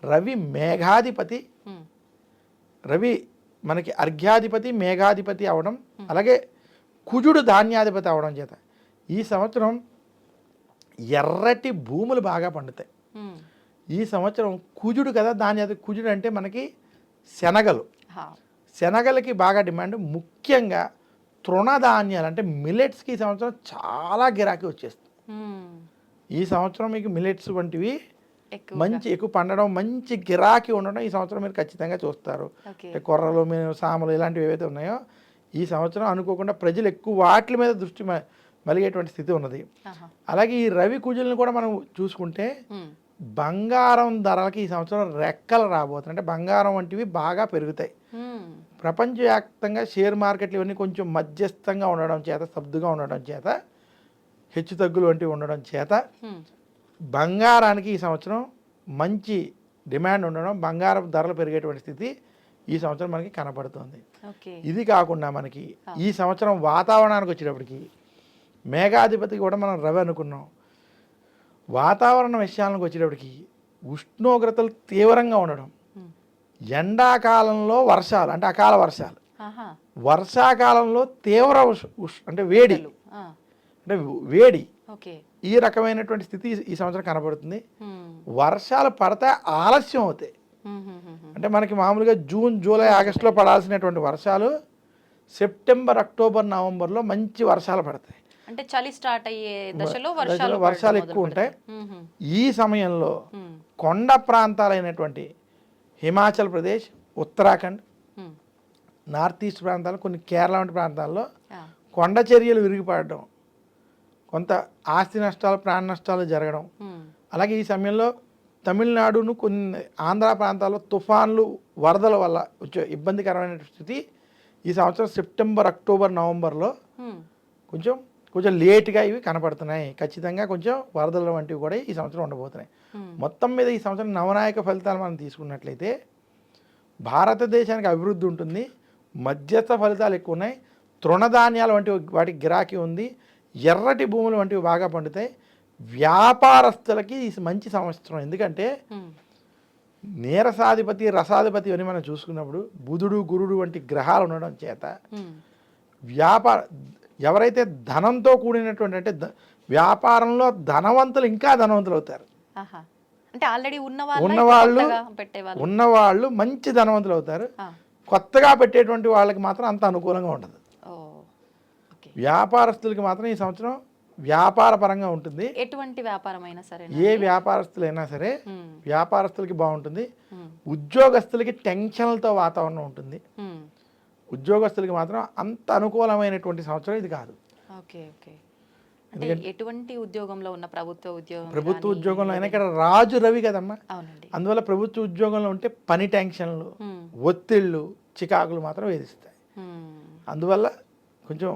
రవి మేఘాధిపతి, రవి మనకి అర్ఘ్యాధిపతి మేఘాధిపతి అవడం, అలాగే కుజుడు ధాన్యాధిపతి అవడం చేత ఈ సంవత్సరం ఎర్రటి భూములు బాగా పండుతాయి. ఈ సంవత్సరం కుజుడు కదా, ధాన్యాధిపతి. కుజుడు అంటే మనకి శనగలు, శనగలకి బాగా డిమాండ్. ముఖ్యంగా తృణధాన్యాలు అంటే మిల్లెట్స్కి ఈ సంవత్సరం చాలా గిరాకీ వచ్చేస్తుంది. ఈ సంవత్సరం మీకు మిల్లెట్స్ వంటివి మంచి ఎక్కువ పండడం, మంచి గిరాకీ ఉండడం ఈ సంవత్సరం మీరు ఖచ్చితంగా చూస్తారు. కొర్రలు, సామలు ఇలాంటివి ఏవైతే ఉన్నాయో ఈ సంవత్సరం అనుకోకుండా ప్రజలు ఎక్కువ వాటి మీద దృష్టి మలిగేటువంటి స్థితి ఉన్నది. అలాగే ఈ రవి కుజులను కూడా మనం చూసుకుంటే బంగారం ధరలకి ఈ సంవత్సరం రెక్కలు రాబోతున్నాయి. అంటే బంగారం వంటివి బాగా పెరుగుతాయి. ప్రపంచవ్యాప్తంగా షేర్ మార్కెట్లు ఇవన్నీ కొంచెం మధ్యస్థంగా ఉండడం చేత, స్తబ్దుగా ఉండడం చేత, హెచ్చు తగ్గులు వంటివి ఉండడం చేత బంగారానికి ఈ సంవత్సరం మంచి డిమాండ్ ఉండడం, బంగారం ధరలు పెరిగేటువంటి స్థితి ఈ సంవత్సరం మనకి కనపడుతుంది. ఇది కాకుండా మనకి ఈ సంవత్సరం వాతావరణానికి వచ్చేటప్పటికి మేఘాధిపతి కూడా మనం రవి అనుకున్నాం. వాతావరణ విషయాలకు వచ్చేటప్పటికి ఉష్ణోగ్రతలు తీవ్రంగా ఉండడం, ఎండాకాలంలో వర్షాలు అంటే అకాల వర్షాలు, వర్షాకాలంలో తీవ్ర అంటే వేడి, అంటే వేడి, ఈ రకమైనటువంటి స్థితి ఈ సంవత్సరం కనబడుతుంది. వర్షాలు పడితే ఆలస్యం అవుతాయి. అంటే మనకి మామూలుగా జూన్, జూలై, ఆగస్టులో పడాల్సినటువంటి వర్షాలు సెప్టెంబర్, అక్టోబర్, నవంబర్లో మంచి వర్షాలు పడతాయి. అంటే చలి స్టార్ట్ అయ్యే దశలో వర్షాలు ఎక్కువ ఉంటాయి. ఈ సమయంలో కొండ ప్రాంతాలైనటువంటి హిమాచల్ ప్రదేశ్, ఉత్తరాఖండ్, నార్త్ ఈస్ట్ ప్రాంతాలు, కొన్ని కేరళ వంటి ప్రాంతాల్లో కొండ చర్యలు విరిగిపడడం, కొంత ఆస్తి నష్టాలు, ప్రాణ నష్టాలు జరగడం. అలాగే ఈ సమయంలో తమిళనాడును, కొన్ని ఆంధ్ర ప్రాంతాల్లో తుఫాన్లు, వరదల వల్ల వచ్చే ఇబ్బందికరమైన స్థితి ఈ సంవత్సరం సెప్టెంబర్, అక్టోబర్, నవంబర్లో కొంచెం లేట్గా ఇవి కనపడుతున్నాయి. ఖచ్చితంగా కొంచెం వరదల వంటివి కూడా ఈ సంవత్సరం ఉండబోతున్నాయి. మొత్తం మీద ఈ సంవత్సరం నవనాయక ఫలితాలు మనం తీసుకున్నట్లయితే భారతదేశానికి అభివృద్ధి ఉంటుంది, మధ్యస్థ ఫలితాలు ఎక్కువ ఉన్నాయి, తృణధాన్యాలు వంటివి వాటికి గిరాకీ ఉంది, ఎర్రటి భూములు వంటివి బాగా పండుతాయి. వ్యాపారస్తులకి ఈ మంచి సంవత్సరం. ఎందుకంటే నీరసాధిపతి, రసాధిపతి అని మనం చూసుకున్నప్పుడు బుధుడు, గురుడు వంటి గ్రహాలు ఉండడం చేత ఎవరైతే ధనంతో కూడినటువంటి, అంటే వ్యాపారంలో ధనవంతులు ఇంకా ధనవంతులు అవుతారు. అంటే ఆల్రెడీ ఉన్నవాళ్ళు మంచి ధనవంతులు అవుతారు. కొత్తగా పెట్టేటువంటి వాళ్ళకి మాత్రం అంత అనుకూలంగా ఉండదు. వ్యాపారస్తులకి మాత్రం ఈ సంవత్సరం వ్యాపార పరంగా ఉంటుంది. ఎటువంటి వ్యాపారమైనా సరే, ఏ వ్యాపారస్తులైనా సరే వ్యాపారస్తులకి బాగుంటుంది. ఉద్యోగస్తులకి టెన్షన్లతో వాతావరణం ఉంటుంది. ఉద్యోగస్తులకి మాత్రం అంత అనుకూలమైనటువంటి సంవత్సరం ఇది కాదు. ఎటువంటి ఉద్యోగంలో ఉన్న ప్రభుత్వ ఉద్యోగంలో అయినా ఇక్కడ రాజు రవి కదమ్మా, అందువల్ల ప్రభుత్వ ఉద్యోగంలో ఉంటే పని టెన్షన్లు, ఒత్తిళ్ళు, చికాకులు మాత్రం వేధిస్తాయి. అందువల్ల కొంచెం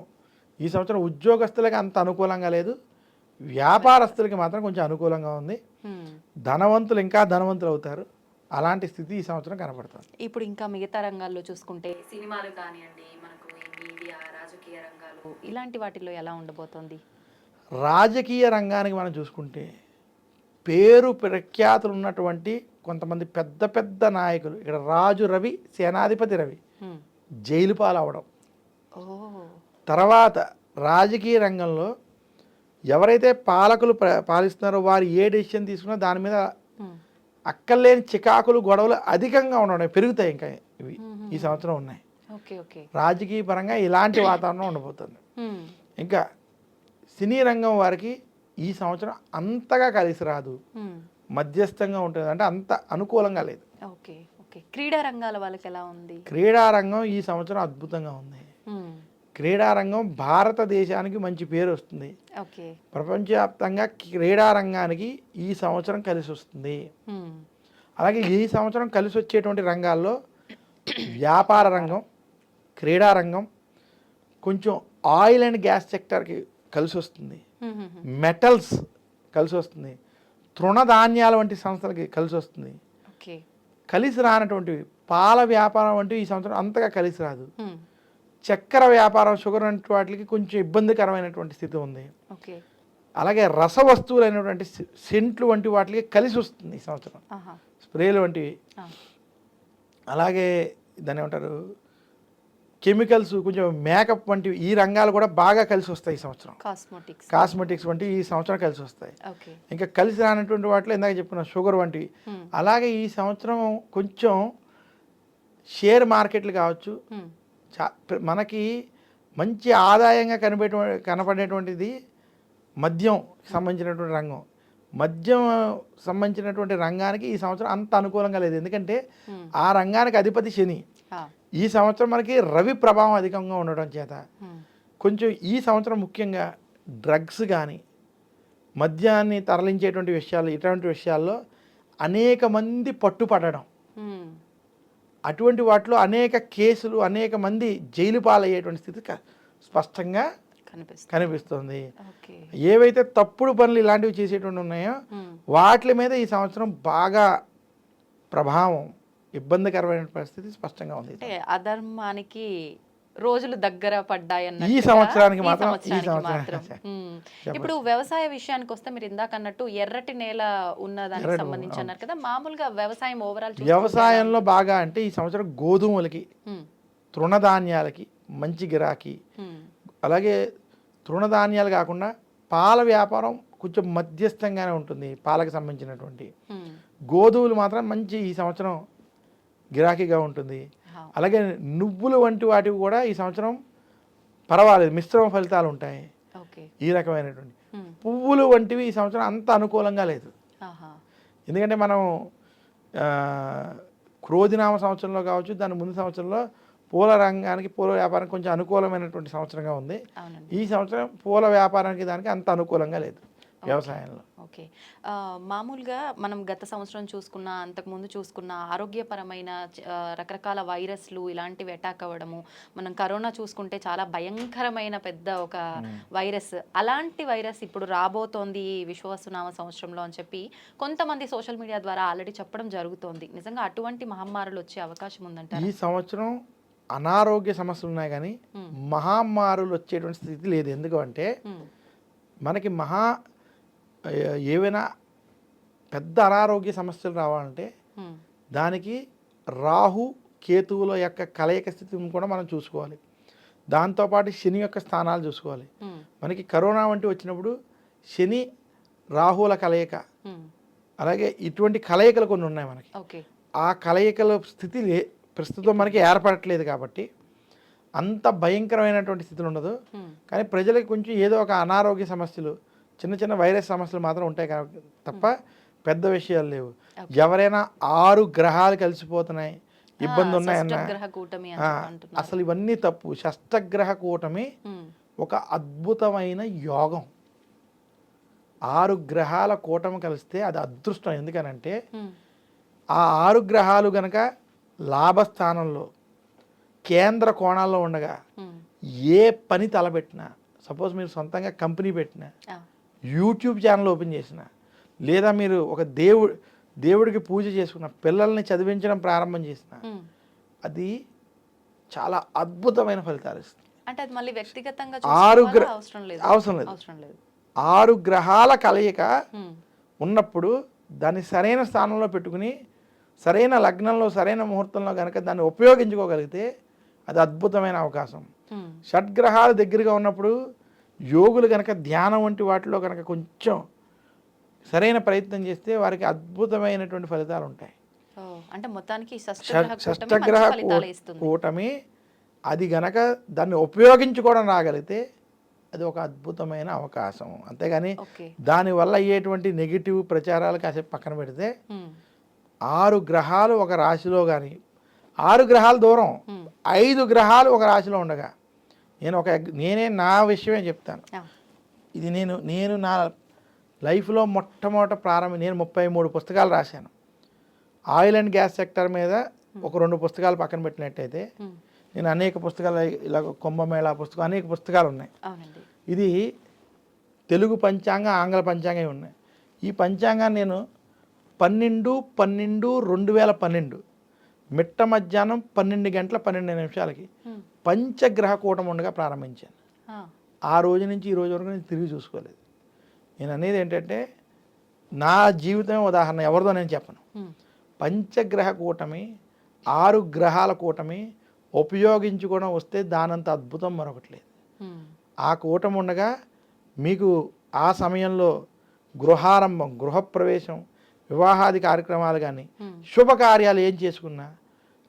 ఈ సంవత్సరం ఉద్యోగస్తులకి అంత అనుకూలంగా లేదు, వ్యాపారస్తులకి మాత్రం కొంచెం అనుకూలంగా ఉంది. ధనవంతులు ఇంకా ధనవంతులు అవుతారు. అలాంటి స్థితి ఈ సంవత్సరం కనపడుతుంది. ఇప్పుడు ఇంకా మిగతా రంగాల్లో చూసుకుంటే సినిమాలు కానివ్వండి, మనకు మీడియా, రాజకీయ రంగాలు, ఇలాంటి వాటిల్లో ఎలా ఉండబోతోంది? రాజకీయ రంగానికి మనం చూసుకుంటే పేరు ప్రఖ్యాతులు ఉన్నటువంటి కొంతమంది పెద్ద పెద్ద నాయకులు, ఇక్కడ రాజు రవి, సేనాధిపతి రవి జైలు పాలవడం, తర్వాత రాజకీయ రంగంలో ఎవరైతే పాలకులు పాలిస్తున్నారో వారు ఏ డెసిషన్ తీసుకున్నా దాని మీద అక్కర్లేని చికాకులు, గొడవలు అధికంగా ఉండడం, పెరుగుతాయి. ఇంకా ఇవి ఈ సంవత్సరం ఉన్నాయి. రాజకీయ పరంగా ఇలాంటి వాతావరణం ఉండబోతుంది. ఇంకా సినీ రంగం వారికి ఈ సంవత్సరం అంతగా కలిసి రాదు, మధ్యస్థంగా ఉంటుంది, అంటే అంత అనుకూలంగా లేదు. క్రీడా రంగాల వాళ్ళకి ఎలా ఉంది? క్రీడా రంగం ఈ సంవత్సరం అద్భుతంగా ఉంది. క్రీడారంగం భారతదేశానికి మంచి పేరు వస్తుంది. ఓకే. ప్రపంచవ్యాప్తంగా క్రీడారంగానికి ఈ సంవత్సరం కలిసి వస్తుంది. అలాగే ఈ సంవత్సరం కలిసి వచ్చేటువంటి రంగాల్లో వ్యాపార రంగం, క్రీడారంగం, కొంచెం ఆయిల్ అండ్ గ్యాస్ సెక్టర్కి కలిసి వస్తుంది, మెటల్స్ కలిసి వస్తుంది, తృణధాన్యాల వంటి సంస్థలకి కలిసి వస్తుంది. ఓకే. కలిసి రానటువంటివి పాల వ్యాపారం వంటివి ఈ సంవత్సరం అంతగా కలిసి రాదు. చక్కెర వ్యాపారం, షుగర్ వంటి వాటికి కొంచెం ఇబ్బందికరమైనటువంటి స్థితి ఉంది. ఓకే. అలాగే రస వస్తువులైనటువంటి సెంట్లు వంటి వాటికి కలిసి వస్తుంది ఈ సంవత్సరం, స్ప్రేలు వంటివి. అలాగే దాన్ని ఏమంటారు, కెమికల్స్, కొంచెం మేకప్ వంటివి, ఈ రంగాలు కూడా బాగా కలిసి వస్తాయి ఈ సంవత్సరం. కాస్మెటిక్స్ వంటివి ఈ సంవత్సరం కలిసి వస్తాయి. ఇంకా కలిసి రానటువంటి వాటిలో ఇందాక చెప్పుకున్న షుగర్ వంటివి. అలాగే ఈ సంవత్సరం కొంచెం షేర్ మార్కెట్లు కావచ్చు, మనకి మంచి ఆదాయంగా కనపడేటువంటిది మద్యం సంబంధించినటువంటి రంగం. మద్యం సంబంధించినటువంటి రంగానికి ఈ సంవత్సరం అంత అనుకూలంగా లేదు. ఎందుకంటే ఆ రంగానికి అధిపతి శని. ఈ సంవత్సరం మనకి రవి ప్రభావం అధికంగా ఉండడం చేత కొంచెం ఈ సంవత్సరం ముఖ్యంగా డ్రగ్స్ కానీ మద్యాన్ని తరలించేటువంటి విషయాలు, ఇటువంటి విషయాల్లో అనేక మంది పట్టుపడడం, అటువంటి వాటిలో అనేక కేసులు, అనేక మంది జైలు పాలయ్యేటువంటి స్థితి స్పష్టంగా కనిపిస్తుంది. ఏవైతే తప్పుడు పనులు ఇలాంటివి చేసేటువంటి ఉన్నాయో వాటి మీద ఈ సంవత్సరం బాగా ప్రభావం, ఇబ్బందికరమైన పరిస్థితి స్పష్టంగా ఉంది. అధర్మానికి రోజులు దగ్గర పడ్డాయి ఈ సంవత్సరానికి మాత్రం. ఇప్పుడు వ్యవసాయ విషయానికి వస్తే మీరు ఇందాక అన్నట్టు ఎర్రటి నేల ఉన్నదానికి సంబంధించి అన్నారు కదా, మామూలుగా వ్యవసాయం ఓవరాల్ వ్యవసాయంలో బాగా అంటే ఈ సంవత్సరం గోధుమలకి, తృణధాన్యాలకి మంచి గిరాకీ. అలాగే తృణధాన్యాలు కాకుండా పాల వ్యాపారం కొంచెం మధ్యస్థంగానే ఉంటుంది, పాలకు సంబంధించినటువంటి. గోధుమలు మాత్రం మంచి ఈ సంవత్సరం గిరాకీగా ఉంటుంది. అలాగే నువ్వులు వంటి వాటివి కూడా ఈ సంవత్సరం పర్వాలేదు, మిశ్రమ ఫలితాలు ఉంటాయి. ఈ రకమైనటువంటి పువ్వులు వంటివి ఈ సంవత్సరం అంత అనుకూలంగా లేదు. ఎందుకంటే మనం క్రోధినామ సంవత్సరంలో కావచ్చు, దాని ముందు సంవత్సరంలో పూల రంగానికి, పూల వ్యాపారానికి కొంచెం అనుకూలమైనటువంటి సంవత్సరంగా ఉంది. ఈ సంవత్సరం పూల వ్యాపారానికి దానికి అంత అనుకూలంగా లేదు వ్యవసాయంలో. ఓకే. మామూలుగా మనం గత సంవత్సరం చూసుకున్న, అంతకుముందు చూసుకున్న ఆరోగ్యపరమైన రకరకాల వైరస్లు ఇలాంటివి అటాక్ అవ్వడము, మనం కరోనా చూసుకుంటే చాలా భయంకరమైన పెద్ద ఒక వైరస్, అలాంటి వైరస్ ఇప్పుడు రాబోతోంది విశ్వవసునామ సంవత్సరంలో అని చెప్పి కొంతమంది సోషల్ మీడియా ద్వారా ఆల్రెడీ చెప్పడం జరుగుతోంది. నిజంగా అటువంటి మహమ్మారులు వచ్చే అవకాశం ఉందంట? ఈ సంవత్సరం అనారోగ్య సమస్యలు ఉన్నాయి కానీ మహమ్మారులు వచ్చేటువంటి స్థితి లేదు. ఎందుకంటే మనకి ఏవైనా పెద్ద అనారోగ్య సమస్యలు రావాలంటే దానికి రాహు కేతువుల యొక్క కలయిక స్థితిని కూడా మనం చూసుకోవాలి. దాంతోపాటు శని యొక్క స్థానాలు చూసుకోవాలి. మనకి కరోనా వంటి వచ్చినప్పుడు శని రాహుల కలయిక, అలాగే ఇటువంటి కలయికలు కొన్ని ఉన్నాయి మనకి. ఆ కలయికల స్థితి ప్రస్తుతం మనకి ఏర్పడట్లేదు కాబట్టి అంత భయంకరమైనటువంటి స్థితులు ఉండదు. కానీ ప్రజలకు కొంచెం ఏదో ఒక అనారోగ్య సమస్యలు, చిన్న చిన్న వైరస్ సమస్యలు మాత్రం ఉంటాయి కాబట్టి తప్ప పెద్ద విషయాలు లేవు. ఎవరైనా 6 గ్రహాలు కలిసిపోతున్నాయి, ఇబ్బంది ఉన్నాయన్నా అసలు ఇవన్నీ తప్పు. షష్టగ్రహ కూటమి ఒక అద్భుతమైన యోగం. 6 గ్రహాల కూటమి కలిస్తే అది అదృష్టం. ఎందుకనంటే ఆ 6 గ్రహాలు గనక లాభస్థానంలో కేంద్ర కోణాల్లో ఉండగా ఏ పని తలపెట్టినా, సపోజ్ మీరు సొంతంగా కంపెనీ పెట్టినా, యూట్యూబ్ ఛానల్ ఓపెన్ చేసిన, లేదా మీరు ఒక దేవుడికి పూజ చేసుకున్న, పిల్లల్ని చదివించడం ప్రారంభం చేసిన, అది చాలా అద్భుతమైన ఫలితాలు ఇస్తుంది. అంటే అది మళ్ళీ వ్యక్తిగతంగా అవసరం లేదు. 6 గ్రహాల కలయిక ఉన్నప్పుడు దాన్ని సరైన స్థానంలో పెట్టుకుని సరైన లగ్నంలో, సరైన ముహూర్తంలో కనుక దాన్ని ఉపయోగించుకోగలిగితే అది అద్భుతమైన అవకాశం. షడ్గ్రహాలు దగ్గరగా ఉన్నప్పుడు యోగులు కనుక ధ్యానం వంటి వాటిలో కనుక కొంచెం సరైన ప్రయత్నం చేస్తే వారికి అద్భుతమైనటువంటి ఫలితాలు ఉంటాయి. అంటే మొత్తానికి షష్టగ్రహ కూటమి అది గనక దాన్ని ఉపయోగించుకోవడం రాగలిగితే అది ఒక అద్భుతమైన అవకాశం. అంతేగాని దానివల్ల అయ్యేటువంటి నెగిటివ్ ప్రచారాలు కాసేపు పక్కన పెడితే 6 గ్రహాలు ఒక రాశిలో కానీ, 6 గ్రహాలు దూరం 5 గ్రహాలు ఒక రాశిలో ఉండగా నేనే నా విషయమే చెప్తాను. ఇది నేను నా లైఫ్లో మొట్టమొదట నేను 33 పుస్తకాలు రాశాను. ఆయిల్ అండ్ గ్యాస్ సెక్టర్ మీద ఒక 2 పుస్తకాలు పక్కన పెట్టినట్టయితే నేను అనేక పుస్తకాలు, ఇలా కుంభమేళా పుస్తకం, అనేక పుస్తకాలు ఉన్నాయి. ఇది తెలుగు పంచాంగం, ఆంగ్ల పంచాంగం ఉన్నాయి. ఈ పంచాంగాన్ని నేను 12/12/2012 మిట్ట మధ్యాహ్నం 12 గంటల 12 నిమిషాలకి పంచగ్రహ కూటమి ఉండగా ప్రారంభించాను. ఆ రోజు నుంచి ఈ రోజు వరకు నేను తిరిగి చూసుకోలేదు. నేను అనేది ఏంటంటే నా జీవితమే ఉదాహరణ, ఎవరిదో నేను చెప్పను. పంచగ్రహ కూటమి, 6 గ్రహాల కూటమి ఉపయోగించుకోవడం వస్తే దానంత అద్భుతం మరొకటి లేదు. ఆ కూటమి ఉండగా మీకు ఆ సమయంలో గృహారంభం, గృహప్రవేశం, వివాహాది కార్యక్రమాలు కానీ, శుభకార్యాలు ఏం చేసుకున్నా,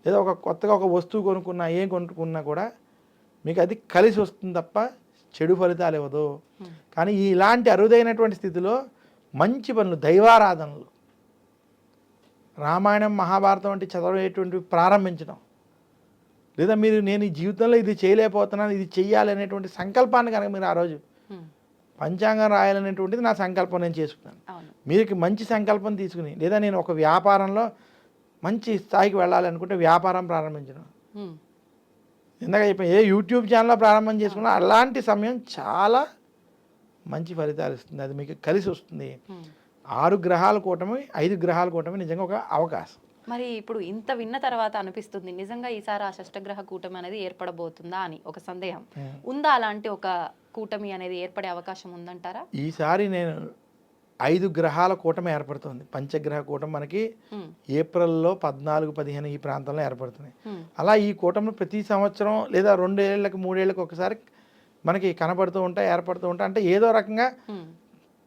లేదా కొత్తగా ఒక వస్తువు కొనుక్కున్నా, ఏం కొనుక్కున్నా కూడా మీకు అది కలిసి వస్తుంది తప్ప చెడు ఫలితాలు ఇవ్వదు. కానీ ఇలాంటి అరుదైనటువంటి స్థితిలో మంచి పనులు, దైవారాధనలు, రామాయణం మహాభారతం వంటి చదవేటువంటివి ప్రారంభించడం, లేదా నేను ఈ జీవితంలో ఇది చేయలేకపోతున్నాను, ఇది చెయ్యాలి అనేటువంటి సంకల్పాన్ని కనుక మీరు ఆ రోజు పంచాంగం రాయాలనేటువంటిది నా సంకల్పం, నేను చేసుకున్నాను. మీకు మంచి సంకల్పం తీసుకుని, లేదా నేను ఒక వ్యాపారంలో మంచి స్థాయికి వెళ్ళాలి అనుకుంటే వ్యాపారం ప్రారంభించడం, ఇందాక చెప్పాను, ఏ యూట్యూబ్ ఛానల్లో ప్రారంభం చేసుకున్నా అలాంటి సమయం చాలా మంచి ఫలితాలు ఇస్తుంది. అది మీకు కలిసి వస్తుంది. 6 గ్రహాల కూటమి, 5 గ్రహాల కూటమి నిజంగా ఒక అవకాశం. మరి ఇప్పుడు ఇంత విన్న తర్వాత అనిపిస్తుంది, నిజంగా ఈసారి ఆ షష్టగ్రహ కూటమి అనేది ఏర్పడబోతుందా అని ఒక సందేహం ఉందా? అలాంటి ఒక కూటమి అనేది ఏర్పడే అవకాశం ఉందంటారా? ఈసారి నేను 5 గ్రహాల కూటమి ఏర్పడుతుంది. పంచగ్రహ కూటమి మనకి ఏప్రిల్లో 14, 15 ఈ ప్రాంతంలో ఏర్పడుతుంది. అలా ఈ కూటమి ప్రతి సంవత్సరం లేదా 2 ఏళ్ళకి 3 ఏళ్ళకి ఒకసారి మనకి కనపడుతూ ఉంటాయి, ఏర్పడుతూ ఉంటాయి. అంటే ఏదో రకంగా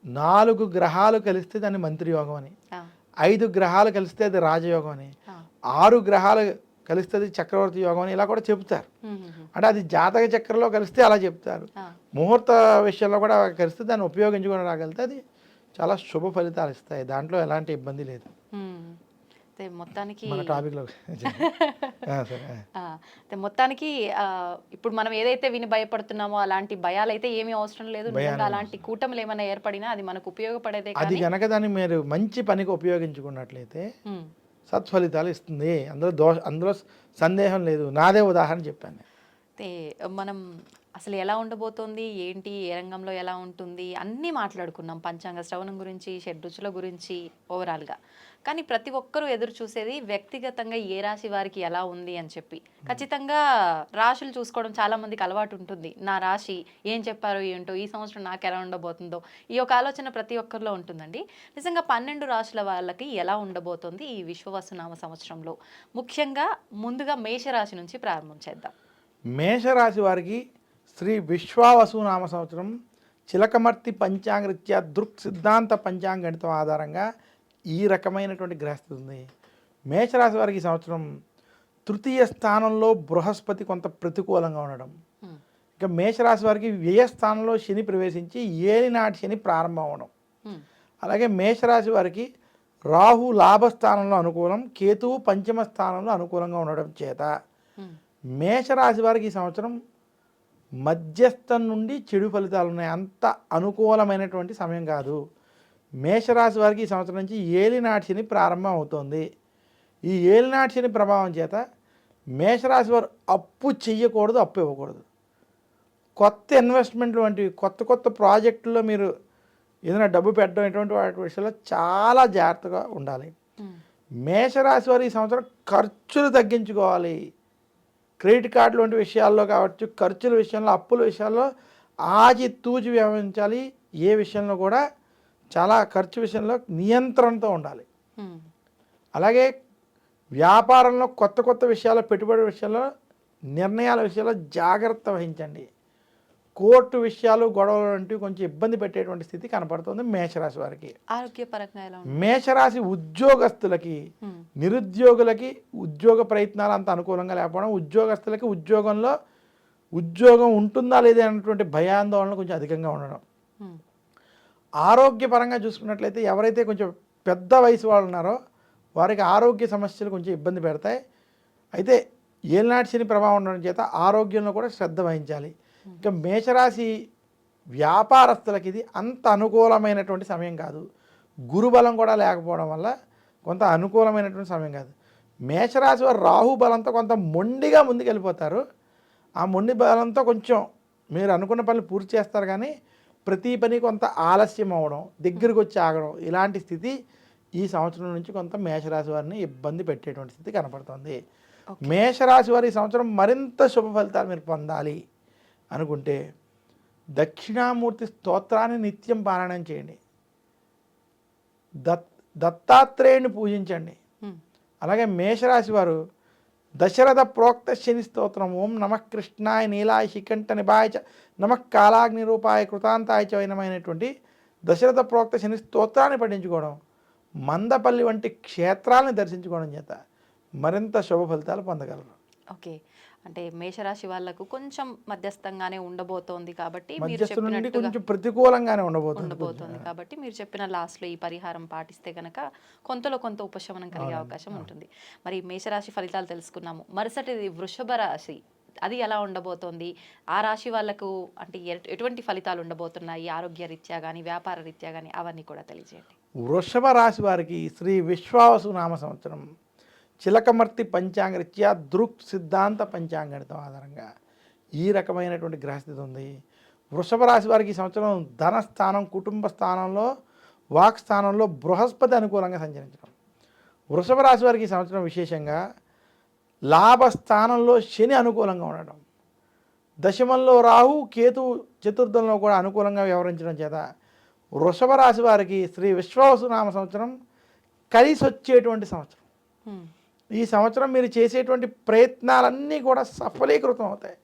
4 గ్రహాలు కలిస్తే దాన్ని మంత్రి యోగం అని, 5 గ్రహాలు కలిస్తే అది రాజయోగం అని, 6 గ్రహాలు కలిస్తే అది చక్రవర్తి యోగం అని ఇలా కూడా చెబుతారు. అంటే అది జాతక చక్రంలో కలిస్తే అలా చెప్తారు. ముహూర్త విషయంలో కూడా కలిస్తే దాన్ని ఉపయోగించుకొని రాగలిగితే అది చాలా శుభ ఫలితాలు ఇస్తాయి. దాంట్లో ఎలాంటి ఇబ్బంది లేదు. మొత్తానికి మొత్తానికి ఇప్పుడు మనం ఏదైతే విని భయపడుతున్నామో అలాంటి భయాలు అయితే ఏమీ అవసరం లేదు. అలాంటి కూటములు ఏమైనా ఏర్పడినా అది మనకు ఉపయోగపడేదే. అది కనుక దాన్ని మీరు మంచి పనికి ఉపయోగించుకున్నట్లయితే సత్ఫలితాలు ఇస్తుంది. అందులో సందేహం లేదు. నాదే ఉదాహరణ చెప్పాను. మనం అసలు ఎలా ఉండబోతోంది, ఏంటి, ఏ రంగంలో ఎలా ఉంటుంది అన్నీ మాట్లాడుకున్నాం. పంచాంగ శ్రవణం గురించి, షడ్రుచుల గురించి ఓవరాల్గా. కానీ ప్రతి ఒక్కరూ ఎదురు చూసేది వ్యక్తిగతంగా ఏ రాశి వారికి ఎలా ఉంది అని చెప్పి. ఖచ్చితంగా రాశులు చూసుకోవడం చాలా మందికి అలవాటు ఉంటుంది. నా రాశి ఏం చెప్పారో ఏంటో, ఈ సంవత్సరం నాకు ఎలా ఉండబోతుందో, ఈ ఒక ఆలోచన ప్రతి ఒక్కరిలో ఉంటుందండి. నిజంగా 12 రాశుల వాళ్ళకి ఎలా ఉండబోతోంది ఈ విశ్వవసునామ సంవత్సరంలో? ముఖ్యంగా ముందుగా మేషరాశి నుంచి ప్రారంభం చేద్దాం. మేషరాశి వారికి శ్రీ విశ్వావసునామ సంవత్సరం చిలకమర్తి పంచాంగరీత్యా దృక్ సిద్ధాంత పంచాంగణితం ఆధారంగా ఈ రకమైనటువంటి గ్రహస్థితి ఉంది. మేషరాశి వారికి ఈ సంవత్సరం 3వ స్థానంలో బృహస్పతి కొంత ప్రతికూలంగా ఉండడం, ఇక మేషరాశి వారికి వ్యయ స్థానంలో శని ప్రవేశించి ఏలినాటి శని ప్రారంభం అవడం, అలాగే మేషరాశి వారికి రాహు లాభస్థానంలో అనుకూలం, కేతువు పంచమ స్థానంలో అనుకూలంగా ఉండడం చేత మేషరాశి వారికి ఈ సంవత్సరం మధ్యస్థం నుండి చెడు ఫలితాలు ఉన్నాయి. అంత అనుకూలమైనటువంటి సమయం కాదు. మేషరాశి వారికి ఈ సంవత్సరం నుంచి ఏలినాటి శని ప్రారంభం అవుతుంది. ఈ ఏలినాటి శని ప్రభావం చేత మేషరాశి వారు అప్పు చెయ్యకూడదు, అప్పు ఇవ్వకూడదు. కొత్త ఇన్వెస్ట్మెంట్లు వంటివి, కొత్త ప్రాజెక్టుల్లో మీరు ఏదైనా డబ్బు పెట్టడం ఇటువంటి వాటి విషయంలో చాలా జాగ్రత్తగా ఉండాలి. మేషరాశి వారు ఈ సంవత్సరం ఖర్చులు తగ్గించుకోవాలి. క్రెడిట్ కార్డులు వంటి విషయాల్లో కావచ్చు, ఖర్చుల విషయంలో, అప్పుల విషయాల్లో ఆచితూచి వ్యవహరించాలి. ఏ విషయంలో కూడా చాలా ఖర్చు విషయంలో నియంత్రణతో ఉండాలి. అలాగే వ్యాపారంలో కొత్త విషయాల్లో, పెట్టుబడి విషయాల్లో, నిర్ణయాల విషయాల్లో జాగ్రత్త వహించండి. కోర్టు విషయాలు, గొడవలు వంటివి కొంచెం ఇబ్బంది పెట్టేటువంటి స్థితి కనపడుతుంది మేషరాశి వారికి. ఆరోగ్యపరంగా ఎలా ఉంది? మేషరాశి ఉద్యోగస్తులకి, నిరుద్యోగులకి ఉద్యోగ ప్రయత్నాలు అంత అనుకూలంగా లేకపోవడం, ఉద్యోగస్తులకి ఉద్యోగం ఉంటుందా లేదా అన్నటువంటి భయాందోళన కొంచెం అధికంగా ఉండడం. ఆరోగ్యపరంగా చూసుకున్నట్లయితే ఎవరైతే కొంచెం పెద్ద వయసు వాళ్ళు ఉన్నారో వారికి ఆరోగ్య సమస్యలు కొంచెం ఇబ్బంది పెడతాయి. అయితే ఏలినాటి శని ప్రభావం ఉండడం చేత ఆరోగ్యంలో కూడా శ్రద్ధ వహించాలి. ఇక మేషరాశి వ్యాపారస్తులకి ఇది అంత అనుకూలమైనటువంటి సమయం కాదు. గురుబలం కూడా లేకపోవడం వల్ల కొంత అనుకూలమైనటువంటి సమయం కాదు. మేషరాశి వారు రాహు బలంతో కొంత మొండిగా ముందుకెళ్ళిపోతారు. ఆ మొండి బలంతో కొంచెం మీరు అనుకున్న పనులు పూర్తి చేస్తారు, కానీ ప్రతి పని కొంత ఆలస్యం అవ్వడం, దగ్గరికి వచ్చి ఆగడం, ఇలాంటి స్థితి ఈ సంవత్సరం నుంచి కొంత మేషరాశి వారిని ఇబ్బంది పెట్టేటువంటి స్థితి కనపడుతుంది. మేషరాశి వారి ఈ సంవత్సరం మరింత శుభ ఫలితాలు మీరు పొందాలి అనుకుంటే దక్షిణామూర్తి స్తోత్రాన్ని నిత్యం పారాయణం చేయండి. దత్తాత్రేయుని పూజించండి. అలాగే మేషరాశి వారు దశరథ ప్రోక్త శని స్తోత్రం ఓం నమః కృష్ణాయ నీలాయ శికంఠ నిభాయ చ నమః కాలాగ్ని రూపాయ కృతాంతాయ చ వైనమైనటువంటి దశరథ ప్రోక్త శని స్తోత్రాన్ని పఠించుకోవడం, మందపల్లి వంటి క్షేత్రాలను దర్శించుకోవడం చేత మరింత శుభ ఫలితాలు పొందగలరు. ఓకే, అంటే మేషరాశి వాళ్ళకు కొంచెం మధ్యస్థంగానే ఉండబోతోంది కాబట్టి మీరు మధ్యస్థ నుండి చెప్పినట్టుగా కొంచెం ప్రతికూలంగానే ఉండబోతుంది కాబట్టి మీరు చెప్పిన లాస్ట్లో ఈ పరిహారం పాటిస్తే కనుక కొంతలో కొంత ఉపశమనం కలిగే అవకాశం ఉంటుంది. మరి మేషరాశి ఫలితాలు తెలుసుకున్నాము. మరుసటిది వృషభ రాశి, అది ఎలా ఉండబోతోంది? ఆ రాశి వాళ్ళకు అంటే ఎటువంటి ఫలితాలు ఉండబోతున్నాయి, ఆరోగ్య రీత్యా కానీ వ్యాపార రీత్యా కానీ, అవన్నీ కూడా తెలియజేయండి. వృషభ రాశి వారికి శ్రీ విశ్వావసు నామ సంవత్సరం చిలకమర్తి పంచాంగరీత్యా దృక్ సిద్ధాంత పంచాంగణితం ఆధారంగా ఈ రకమైనటువంటి గ్రహస్థితి ఉంది. వృషభ రాశి వారికి ఈ సంవత్సరం ధనస్థానం, కుటుంబ స్థానంలో, వాక్ స్థానంలో బృహస్పతి అనుకూలంగా సంచరించడం. వృషభ రాశి వారికి ఈ సంవత్సరం విశేషంగా లాభస్థానంలో శని అనుకూలంగా ఉండడం, దశమంలో రాహు, కేతు చతుర్థంలో కూడా అనుకూలంగా వ్యవహరించడం చేత వృషభ రాశి వారికి శ్రీ విశ్వావసు నామ సంవత్సరం కలిసి వచ్చేటువంటి సంవత్సరం. ఈ సంవత్సరం మీరు చేసేటువంటి ప్రయత్నాలన్నీ కూడా సఫలీకృతం అవుతాయి.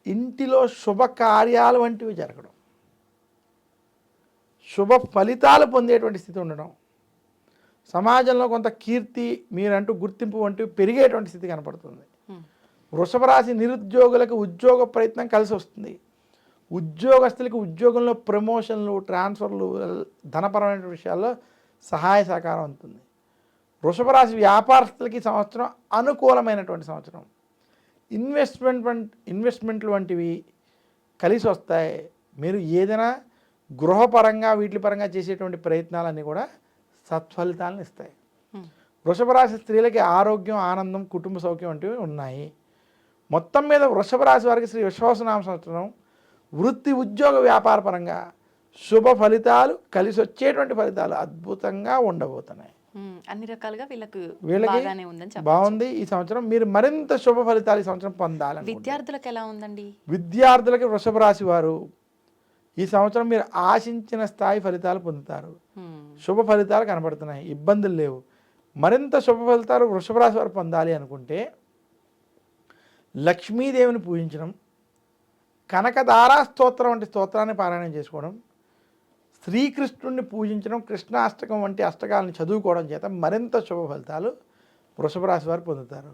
ఇంటిలో శుభకార్యాలు వంటివి జరగడం, శుభ ఫలితాలు పొందేటువంటి స్థితి ఉండడం, సమాజంలో కొంత కీర్తి, మీరంటూ గుర్తింపు వంటివి పెరిగేటువంటి స్థితి కనపడుతుంది. వృషభ రాశి నిరుద్యోగులకు ఉద్యోగ ప్రయత్నం కలిసి వస్తుంది. ఉద్యోగస్తులకి ఉద్యోగంలో ప్రమోషన్లు, ట్రాన్స్ఫర్లు, ధనపరమైన విషయాల్లో సహాయ సహకారం ఉంటుంది. వృషభ రాశి వ్యాపారస్తులకి సంవత్సరం అనుకూలమైనటువంటి సంవత్సరం. ఇన్వెస్ట్మెంట్లు వంటివి కలిసి వస్తాయి. మీరు ఏదైనా గృహపరంగా వీటి పరంగా చేసేటువంటి ప్రయత్నాలన్నీ కూడా సత్ఫలితాలను ఇస్తాయి. వృషభ రాశి స్త్రీలకి ఆరోగ్యం, ఆనందం, కుటుంబ సౌఖ్యం వంటివి ఉన్నాయి. మొత్తం మీద వృషభ రాశి వారికి శ్రీ విశ్వావసునామ సంవత్సరం వృత్తి, ఉద్యోగ, వ్యాపార పరంగా శుభ ఫలితాలు, కలిసి వచ్చేటువంటి ఫలితాలు అద్భుతంగా ఉండబోతున్నాయి. అన్ని రకాలుగా వీళ్ళకి బాగుంది. ఈ సంవత్సరం మీరు మరింత శుభ ఫలితాలు ఈ సంవత్సరం పొందాలి. విద్యార్థులకు ఎలా ఉందండి? విద్యార్థులకి వృషభ రాశి వారు ఈ సంవత్సరం మీరు ఆశించిన స్థాయి ఫలితాలు పొందుతారు. శుభ ఫలితాలు కనబడుతున్నాయి, ఇబ్బందులు లేవు. మరింత శుభ ఫలితాలు వృషభ రాశి వారు పొందాలి అనుకుంటే లక్ష్మీదేవిని పూజించడం, కనకదారా స్తోత్రం వంటి స్తోత్రాన్ని పారాయణం చేసుకోవడం, శ్రీకృష్ణుడిని పూజించడం, కృష్ణాష్టకం వంటి అష్టకాలను చదువుకోవడం చేత మరింత శుభ ఫలితాలు వృషభ రాశి వారు పొందుతారు.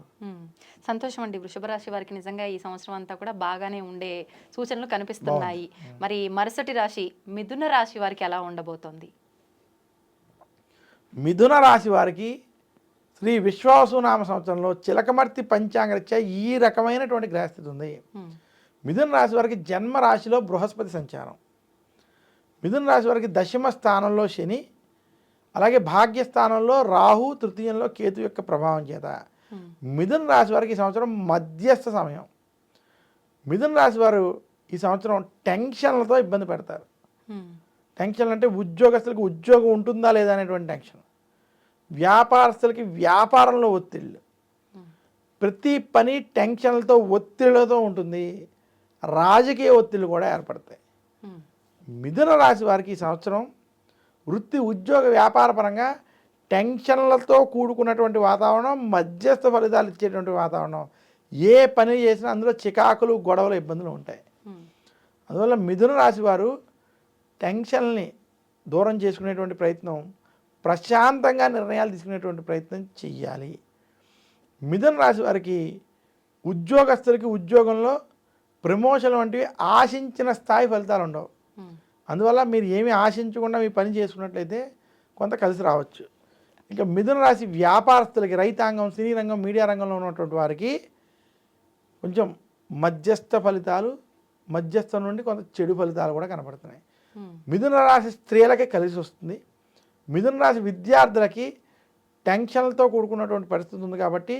సంతోషం అండి. వృషభ రాశి వారికి నిజంగా ఈ సంవత్సరం అంతా కూడా బాగానే ఉండే సూచనలు కనిపిస్తున్నాయి. మరి మరుసటి రాశి మిథున రాశి వారికి ఎలా ఉండబోతోంది? మిథున రాశి వారికి శ్రీ విశ్వావసునామ సంవత్సరంలో చిలకమర్తి పంచాంగరీత్యా ఈ రకమైనటువంటి గ్రహస్థితి ఉంది. మిథున రాశి వారికి జన్మ రాశిలో బృహస్పతి సంచారం. మిథున రాశి వారికి దశమ స్థానంలో శని, అలాగే భాగ్యస్థానంలో రాహు, తృతీయంలో కేతు యొక్క ప్రభావం చేత మిథున రాశి వారికి ఈ సంవత్సరం మధ్యస్థ సమయం. మిథున రాశి వారు ఈ సంవత్సరం టెన్షన్లతో ఇబ్బంది పెడతారు. టెన్షన్లు అంటే ఉద్యోగస్తులకి ఉద్యోగం ఉంటుందా లేదా అనేటువంటి టెన్షన్, వ్యాపారస్తులకి వ్యాపారంలో ఒత్తిళ్ళు, ప్రతి పని టెన్షన్లతో, ఒత్తిళ్లతో ఉంటుంది. రాజకీయ ఒత్తిళ్ళు కూడా ఏర్పడతాయి. మిథున రాశి వారికి ఈ సంవత్సరం వృత్తి, ఉద్యోగ, వ్యాపార పరంగా టెన్షన్లతో కూడుకున్నటువంటి వాతావరణం, మధ్యస్థ ఫలితాలు ఇచ్చేటువంటి వాతావరణం. ఏ పని చేసినా అందులో చికాకులు, గొడవలు, ఇబ్బందులు ఉంటాయి. అందువల్ల మిథున రాశి వారు టెన్షన్ని దూరం చేసుకునేటువంటి ప్రయత్నం, ప్రశాంతంగా నిర్ణయాలు తీసుకునేటువంటి ప్రయత్నం చెయ్యాలి. మిథున రాశి వారికి ఉద్యోగస్తులకి ఉద్యోగంలో ప్రమోషన్ వంటివి ఆశించిన స్థాయి ఫలితాలు ఉండవు. అందువల్ల మీరు ఏమీ ఆశించకుండా మీ పని చేసుకున్నట్లయితే కొంత కలిసి రావచ్చు. ఇంకా మిథున రాశి వ్యాపారస్తులకి, రైతాంగం, సినీ రంగం, మీడియా రంగంలో ఉన్నటువంటి వారికి కొంచెం మధ్యస్థ ఫలితాలు, మధ్యస్థం నుండి కొంత చెడు ఫలితాలు కూడా కనపడుతున్నాయి. ఉమ్, మిథున రాశి స్త్రీలకే కలిసి వస్తుంది. మిథున రాశి విద్యార్థులకి టెన్షన్లతో కూడుకున్నటువంటి పరిస్థితి ఉంది కాబట్టి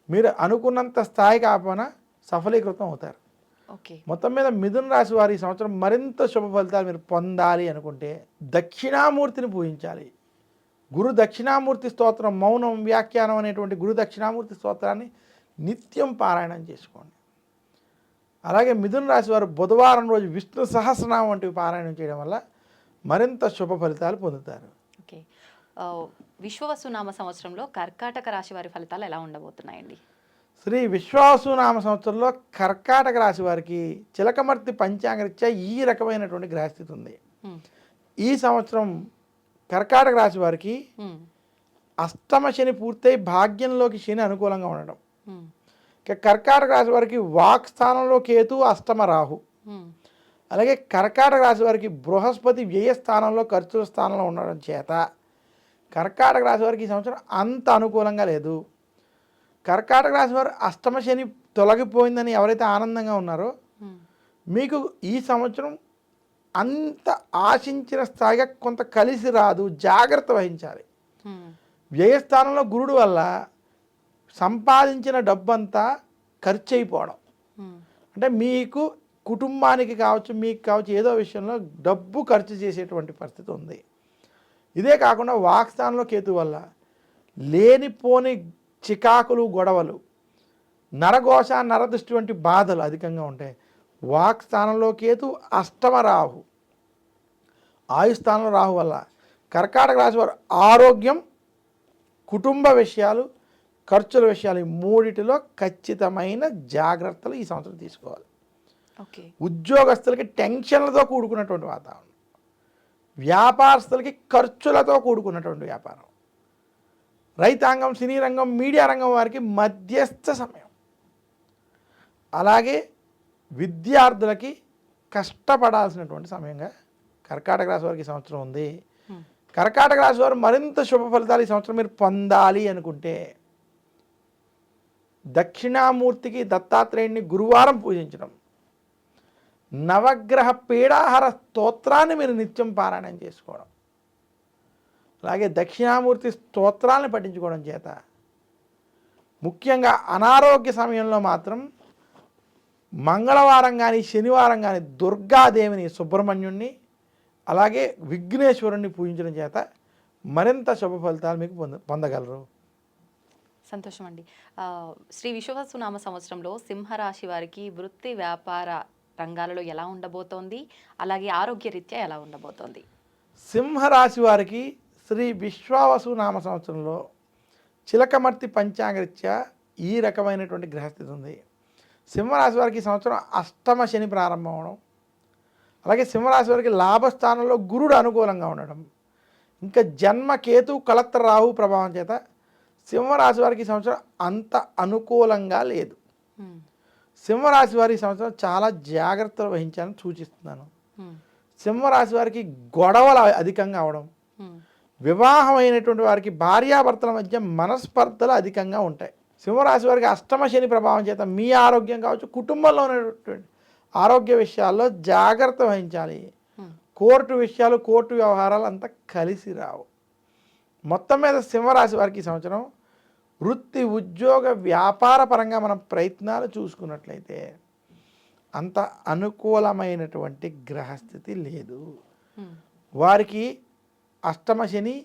మీరు అనుకున్నంత స్థాయి కాకపోయినా సఫలీకృతం అవుతారు. ఓకే. మొత్తం మీద మిథున రాశి వారి ఈ సంవత్సరం మరింత శుభ ఫలితాలు మీరు పొందాలి అనుకుంటే దక్షిణామూర్తిని పూజించాలి. గురు దక్షిణామూర్తి స్తోత్రం, మౌనం వ్యాఖ్యానం అనేటువంటి గురు దక్షిణామూర్తి స్తోత్రాన్ని నిత్యం పారాయణం చేసుకోండి. అలాగే మిథున రాశి వారు బుధవారం రోజు విష్ణు సహస్రనామం వంటివి పారాయణం చేయడం వల్ల మరింత శుభ ఫలితాలు పొందుతారు. ఓకే. విశ్వవసునామ సంవత్సరంలో కర్కాటక రాశి వారి ఫలితాలు ఎలా ఉండబోతున్నాయండి? శ్రీ విశ్వావసునామ సంవత్సరంలో కర్కాటక రాశి వారికి చిలకమర్తి పంచాంగరీత్యా ఈ రకమైనటువంటి గ్రహస్థితి ఉంది. ఉమ్, ఈ సంవత్సరం కర్కాటక రాశి వారికి ఉమ్, అష్టమ శని పూర్తయి భాగ్యంలోకి శని అనుకూలంగా ఉండడం. ఉమ్, ఇక కర్కాటక రాశి వారికి వాక్ స్థానంలో కేతు, అష్టమ రాహు. ఉమ్, అలాగే కర్కాటక రాశి వారికి బృహస్పతి వ్యయ స్థానంలో ఖర్చుల స్థానంలో ఉండడం చేత కర్కాటక రాశి వారికి ఈ సంవత్సరం అంత అనుకూలంగా లేదు. కర్కాటక రాశి వారు అష్టమ శని తొలగిపోయిందని ఎవరైతే ఆనందంగా ఉన్నారో ఉమ్, మీకు ఈ సంవత్సరం అంత ఆశించిన స్థాయిగా కొంత కలిసి రాదు, జాగ్రత్త వహించాలి. ఉమ్, వ్యయస్థానంలో గురుడు వల్ల సంపాదించిన డబ్బంతా ఖర్చు అయిపోవడం, ఉమ్, అంటే మీకు కుటుంబానికి కావచ్చు, మీకు కావచ్చు, ఏదో విషయంలో డబ్బు ఖర్చు చేసేటువంటి పరిస్థితి ఉంది. ఇదే కాకుండా వాక్స్థానంలో కేతు వల్ల లేనిపోని చికాకులు, గొడవలు, నరఘోష, నరదృష్టి వంటి బాధలు అధికంగా ఉంటాయి. వాక్స్థానంలో కేతు, అష్టమ రాహు, ఆయుస్థానంలో రాహు వల్ల కర్కాటక రాశి వారు ఆరోగ్యం, కుటుంబ విషయాలు, ఖర్చుల విషయాలు ఈ మూడిటిలో ఖచ్చితమైన జాగ్రత్తలు ఈ సంవత్సరం తీసుకోవాలి. ఓకే. ఉద్యోగస్తులకి టెన్షన్లతో కూడుకున్నటువంటి వాతావరణం, వ్యాపారస్తులకి ఖర్చులతో కూడుకున్నటువంటి వ్యాపారం, రైతాంగం, సినీ రంగం, మీడియా రంగం వారికి మధ్యస్థ సమయం, అలాగే విద్యార్థులకి కష్టపడాల్సినటువంటి సమయంగా కర్కాటక రాశి వారికి ఈ సంవత్సరం ఉంది. కర్కాటక రాశి వారు మరింత శుభ ఫలితాలు ఈ సంవత్సరం మీరు పొందాలి అనుకుంటే దక్షిణామూర్తికి దత్తాత్రేయుడిని గురువారం పూజించడం, నవగ్రహ పీడాహార స్తోత్రాన్ని మీరు నిత్యం పారాయణం చేసుకోవడం, అలాగే దక్షిణామూర్తి స్తోత్రాలను పఠించుకోవడం చేత ముఖ్యంగా అనారోగ్య సమయంలో మాత్రం మంగళవారం కానీ శనివారం కానీ దుర్గాదేవిని, సుబ్రహ్మణ్యుణ్ణి, అలాగే విఘ్నేశ్వరుణ్ణి పూజించడం చేత మరింత శుభ ఫలితాలు మీకు పొందగలరు. సంతోషం అండి. శ్రీ విశ్వవసునామ సంవత్సరంలో సింహరాశి వారికి వృత్తి వ్యాపార రంగాలలో ఎలా ఉండబోతోంది, అలాగే ఆరోగ్యరీత్యా ఎలా ఉండబోతోంది? సింహరాశి వారికి శ్రీ విశ్వావసునామ సంవత్సరంలో చిలకమర్తి పంచాంగరీత్యా ఈ రకమైనటువంటి గ్రహస్థితి ఉంది. సింహరాశి వారికి ఈ సంవత్సరం అష్టమ శని ప్రారంభం అవడం, అలాగే సింహరాశి వారికి లాభస్థానంలో గురుడు అనుకూలంగా ఉండడం, ఇంకా జన్మ కేతు, కలత్ర రాహు ప్రభావం చేత సింహరాశి వారికి ఈ సంవత్సరం అంత అనుకూలంగా లేదు. సింహరాశి వారి ఈ సంవత్సరం చాలా జాగ్రత్తలు వహించాలని సూచిస్తున్నాను. సింహరాశి వారికి గొడవలు అధికంగా అవడం, వివాహం అయినటువంటి వారికి భార్యాభర్తల మధ్య మనస్పర్ధలు అధికంగా ఉంటాయి. సింహరాశి వారికి అష్టమ శని ప్రభావం చేత మీ ఆరోగ్యం కావచ్చు, కుటుంబంలో ఉన్నటువంటి ఆరోగ్య విషయాల్లో జాగ్రత్త వహించాలి. కోర్టు విషయాలు, కోర్టు వ్యవహారాలు అంతా కలిసి రావు. మొత్తం మీద సింహరాశి వారికి ఈ సంవత్సరం వృత్తి, ఉద్యోగ, వ్యాపార పరంగా మనం ప్రయత్నాలు చూసుకున్నట్లయితే అంత అనుకూలమైనటువంటి గ్రహస్థితి లేదు. వారికి అష్టమ శని,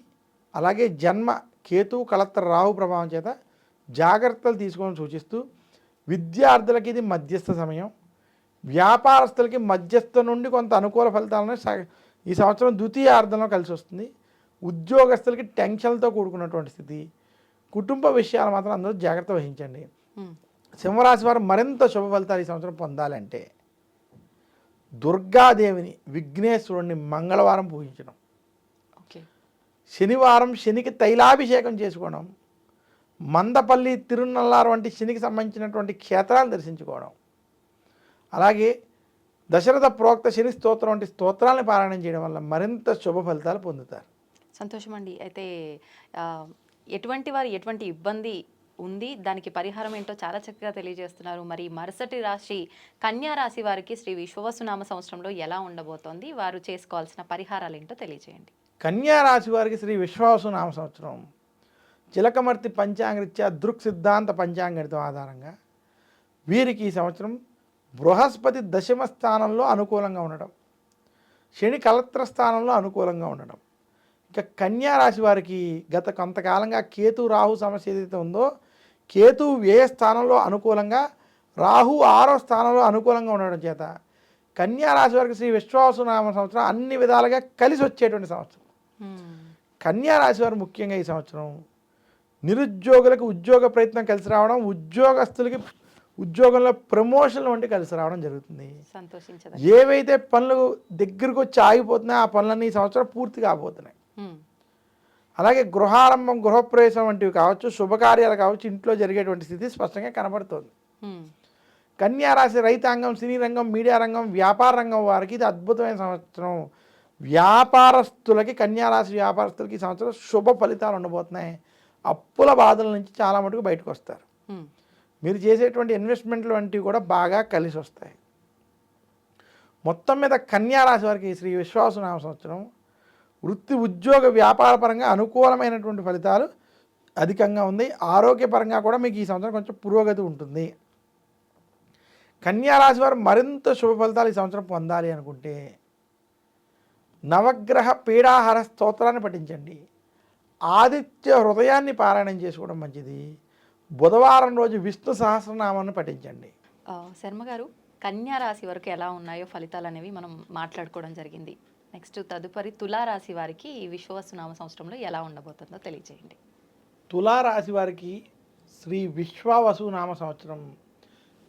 అలాగే జన్మ కేతు, కలత్ర రాహు ప్రభావం చేత జాగ్రత్తలు తీసుకోవాలని సూచిస్తూ, విద్యార్థులకి ఇది మధ్యస్థ సమయం, వ్యాపారస్తులకి మధ్యస్థ నుండి కొంత అనుకూల ఫలితాలను ఈ సంవత్సరం ద్వితీయార్థంలో కలిసి వస్తుంది. ఉద్యోగస్తులకి టెన్షన్లతో కూడుకున్నటువంటి స్థితి, కుటుంబ విషయాలు మాత్రం అందరూ జాగ్రత్త వహించండి. సింహరాశి వారు మరింత శుభ ఫలితాలు ఈ సంవత్సరం పొందాలంటే దుర్గాదేవిని, విఘ్నేశ్వరుణ్ణి మంగళవారం పూజించడం, శనివారం శనికి తైలాభిషేకం చేసుకోవడం, మందపల్లి, తిరునల్లారు వంటి శనికి సంబంధించినటువంటి క్షేత్రాలు దర్శించుకోవడం, అలాగే దశరథ ప్రోక్త శని స్తోత్రం వంటి స్తోత్రాలను పారాయణం చేయడం వల్ల మరింత శుభ ఫలితాలు పొందుతారు. సంతోషం అండి. అయితే ఎటువంటి వారు ఎటువంటి ఇబ్బంది ఉంది, దానికి పరిహారం ఏంటో చాలా చక్కగా తెలియజేస్తున్నారు. మరి మరుసటి రాశి కన్యా రాశి వారికి శ్రీ విశ్వవసునామ సంవత్సరంలో ఎలా ఉండబోతోంది, వారు చేసుకోవాల్సిన పరిహారాలు ఏంటో తెలియజేయండి. కన్యా రాశి వారికి శ్రీ విశ్వావసు నామ సంవత్సరం చిలకమర్తి పంచాంగరీత్యా దృక్ సిద్ధాంత పంచాంగణితం ఆధారంగా వీరికి ఈ సంవత్సరం బృహస్పతి దశమ స్థానంలో అనుకూలంగా ఉండడం, శని కలత్ర స్థానంలో అనుకూలంగా ఉండడం. ఇక కన్యా రాశి వారికి గత కొంతకాలంగా కేతు రాహు సమస్య ఏదైతే ఉందో, కేతు వ్యయ స్థానంలో అనుకూలంగా, రాహు 6వ స్థానంలో అనుకూలంగా ఉండడం చేత కన్యా రాశి వారికి శ్రీ విశ్వావసునామ సంవత్సరం అన్ని విధాలుగా కలిసి వచ్చేటువంటి సంవత్సరం. కన్యా రాశి వారు ముఖ్యంగా ఈ సంవత్సరం నిరుద్యోగులకు ఉద్యోగ ప్రయత్నం కలిసి రావడం, ఉద్యోగస్తులకి ఉద్యోగంలో ప్రమోషన్లు వంటి కలిసి రావడం జరుగుతుంది. సంతోషించదు. ఏవైతే పనులు దగ్గరకు వచ్చి ఆగిపోతున్నాయో ఆ పనులన్నీ ఈ సంవత్సరం పూర్తి కాబోతున్నాయి. అలాగే గృహారంభం, గృహప్రవేశం వంటివి కావచ్చు, శుభకార్యాలు కావచ్చు, ఇంట్లో జరిగేటువంటి స్థితి స్పష్టంగా కనబడుతుంది. కన్యా రాశి రైతాంగం, సినీ రంగం, మీడియా రంగం, వ్యాపార రంగం వారికి ఇది అద్భుతమైన సంవత్సరం. వ్యాపారస్తులకి, కన్యా రాశి వ్యాపారస్తులకి ఈ సంవత్సరం శుభ ఫలితాలు ఉండబోతున్నాయి. అప్పుల బాధల నుంచి చాలా మటుకు బయటకు వస్తారు. మీరు చేసేటువంటి ఇన్వెస్ట్మెంట్లు వంటివి కూడా బాగా కలిసి వస్తాయి. మొత్తం మీద కన్యా రాశి వారికి శ్రీ విశ్వావసునామ సంవత్సరం వృత్తి, ఉద్యోగ, వ్యాపార పరంగా అనుకూలమైనటువంటి ఫలితాలు అధికంగా ఉంది. ఆరోగ్యపరంగా కూడా మీకు ఈ సంవత్సరం కొంచెం పురోగతి ఉంటుంది. కన్యా రాశి వారు మరింత శుభ ఫలితాలు ఈ సంవత్సరం పొందాలి అనుకుంటే నవగ్రహ పీడాహార స్తోత్రాన్ని పఠించండి. ఆదిత్య హృదయాన్ని పారాయణం చేసుకోవడం మంచిది. బుధవారం రోజు విష్ణు సహస్రనామాన్ని పఠించండి. శర్మ గారు, కన్యా రాశి వరకు ఎలా ఉన్నాయో ఫలితాలు అనేవి మనం మాట్లాడుకోవడం జరిగింది. నెక్స్ట్ తదుపరి తులారాశి వారికి ఈ విశ్వవసునామ సంవత్సరంలో ఎలా ఉండబోతుందో తెలియజేయండి. తులారాశి వారికి శ్రీ విశ్వవసునామ సంవత్సరం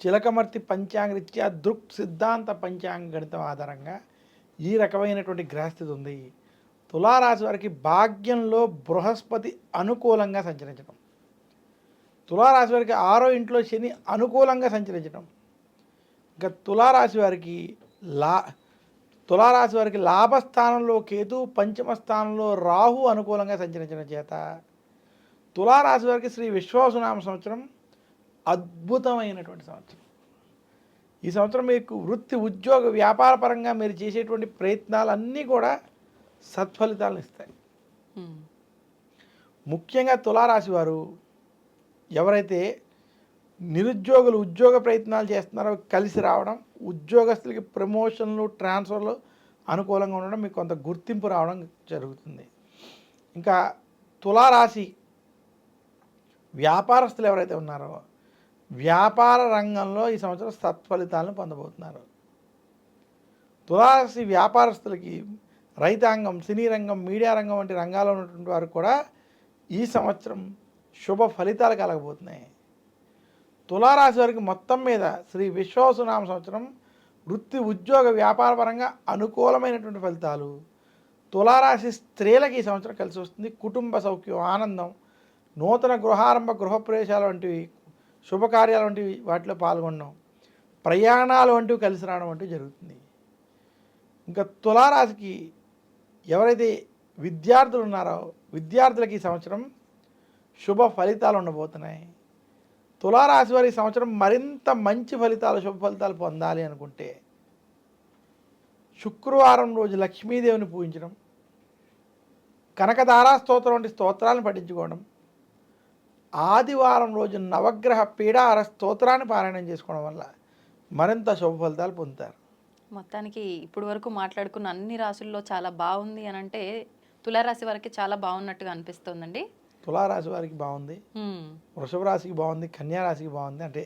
చిలకమర్తి పంచాంగరీత్యా దృక్ సిద్ధాంత పంచాంగణితం ఆధారంగా ఈ రకమైనటువంటి గ్రహస్థితి ఉంది. తులారాశి వారికి భాగ్యంలో బృహస్పతి అనుకూలంగా సంచరించడం, తులారాశి వారికి 6వ ఇంట్లో శని అనుకూలంగా సంచరించడం, ఇంకా తులారాశి వారికి లాభస్థానంలో కేతు, పంచమ స్థానంలో రాహు అనుకూలంగా సంచరించడం చేత తులారాశి వారికి శ్రీ విశ్వవసునామ సంవత్సరం అద్భుతమైనటువంటి సంవత్సరం. ఈ సంవత్సరం మీకు వృత్తి, ఉద్యోగ, వ్యాపార పరంగా మీరు చేసేటువంటి ప్రయత్నాలన్నీ కూడా సత్ఫలితాలను ఇస్తాయి. ముఖ్యంగా తులారాశి వారు ఎవరైతే నిరుద్యోగులు ఉద్యోగ ప్రయత్నాలు చేస్తున్నారో కలిసి రావడం, ఉద్యోగస్తులకి ప్రమోషన్లు, ట్రాన్స్ఫర్లు అనుకూలంగా ఉండడం, మీకు కొంత గుర్తింపు రావడం జరుగుతుంది. ఇంకా తులారాశి వ్యాపారస్తులు ఎవరైతే ఉన్నారో వ్యాపార రంగంలో ఈ సంవత్సరం సత్ఫలితాలను పొందబోతున్నారు. తులారాశి వ్యాపారస్తులకి రైతాంగం, సినీ రంగం, మీడియా రంగం వంటి రంగాల్లో ఉన్నటువంటి వారు కూడా ఈ సంవత్సరం శుభ ఫలితాలు కలగబోతున్నాయి. తులారాశి వారికి మొత్తం మీద శ్రీ విశ్వవసునామ సంవత్సరం వృత్తి, ఉద్యోగ, వ్యాపార పరంగా అనుకూలమైనటువంటి ఫలితాలు. తులారాశి స్త్రీలకి ఈ సంవత్సరం కలిసి వస్తుంది. కుటుంబ సౌఖ్యం, ఆనందం, నూతన గృహారంభ, గృహప్రవేశాలు వంటివి, శుభకార్యాలు వంటివి వాటిలో పాల్గొనడం, ప్రయాణాలు వంటివి కలిసి రావడం వంటివి జరుగుతుంది. ఇంకా తులారాశికి ఎవరైతే విద్యార్థులు ఉన్నారో విద్యార్థులకి ఈ సంవత్సరం శుభ ఫలితాలు ఉండబోతున్నాయి. తులారాశి వారి సంవత్సరం మరింత మంచి ఫలితాలు, శుభ ఫలితాలు పొందాలి అనుకుంటే శుక్రవారం రోజు లక్ష్మీదేవిని పూజించడం, కనకదారా స్తోత్రం వంటి స్తోత్రాలను పఠించుకోవడం, ఆదివారం రోజు నవగ్రహ పీడాహార స్తోత్రాన్ని పారాయణం చేసుకోవడం వల్ల మరింత శుభ ఫలితాలు పొందుతారు. మొత్తానికి ఇప్పుడు వరకు మాట్లాడుకున్న అన్ని రాశుల్లో చాలా బాగుంది అని అంటే తులారాశి వారికి చాలా బాగున్నట్టుగా అనిపిస్తుందండి. తులారాశి వారికి బాగుంది, వృషభ రాశికి బాగుంది, కన్యా రాశికి బాగుంది, అంటే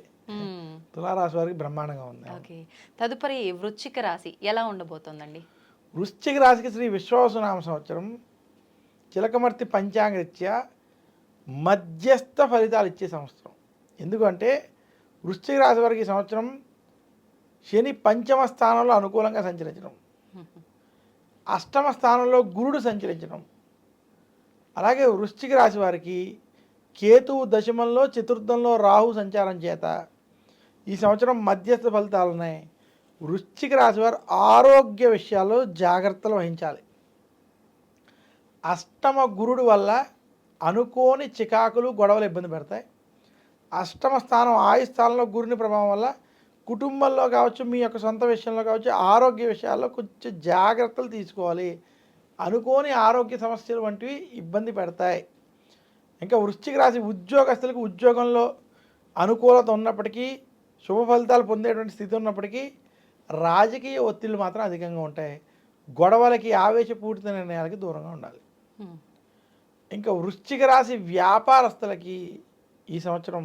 తులారాశి వారికి బ్రహ్మాండంగా ఉంది. ఓకే, తదుపరి వృశ్చిక రాశి ఎలా ఉండబోతోందండి? వృశ్చిక రాశికి శ్రీ విశ్వవసునామ సంవత్సరం చిలకమర్తి పంచాంగరీత్యా మధ్యస్థ ఫలితాలు ఇచ్చే సంవత్సరం. ఎందుకంటే వృశ్చిక రాశి వారికి ఈ సంవత్సరం శని పంచమ స్థానంలో అనుకూలంగా సంచరించడం, అష్టమ స్థానంలో గురుడు సంచరించడం, అలాగే వృశ్చిక రాశి వారికి కేతువు దశమంలో, చతుర్థంలో రాహు సంచారం చేత ఈ సంవత్సరం మధ్యస్థ ఫలితాలు ఉన్నాయి. వృశ్చిక రాశి వారు ఆరోగ్య విషయాల్లో జాగ్రత్తలు వహించాలి. అష్టమ గురుడు వల్ల అనుకోని చికాకులు, గొడవలు ఇబ్బంది పెడతాయి. అష్టమ స్థానం ఆయు స్థానంలో గురుని ప్రభావం వల్ల కుటుంబంలో కావచ్చు, మీ యొక్క సొంత విషయంలో కావచ్చు, ఆరోగ్య విషయాల్లో కొంచెం జాగ్రత్తలు తీసుకోవాలి. అనుకోని ఆరోగ్య సమస్యలు వంటివి ఇబ్బంది పెడతాయి. ఇంకా వృశ్చిక రాశి ఉద్యోగస్తులకు ఉద్యోగంలో అనుకూలత ఉన్నప్పటికీ, శుభ ఫలితాలు పొందేటువంటి స్థితి ఉన్నప్పటికీ రాజకీయ ఒత్తిళ్లు మాత్రం అధికంగా ఉంటాయి. గొడవలకి, ఆవేశపూరిత నిర్ణయాలకి దూరంగా ఉండాలి. ఇంకా వృశ్చిక రాశి వ్యాపారస్తులకి ఈ సంవత్సరం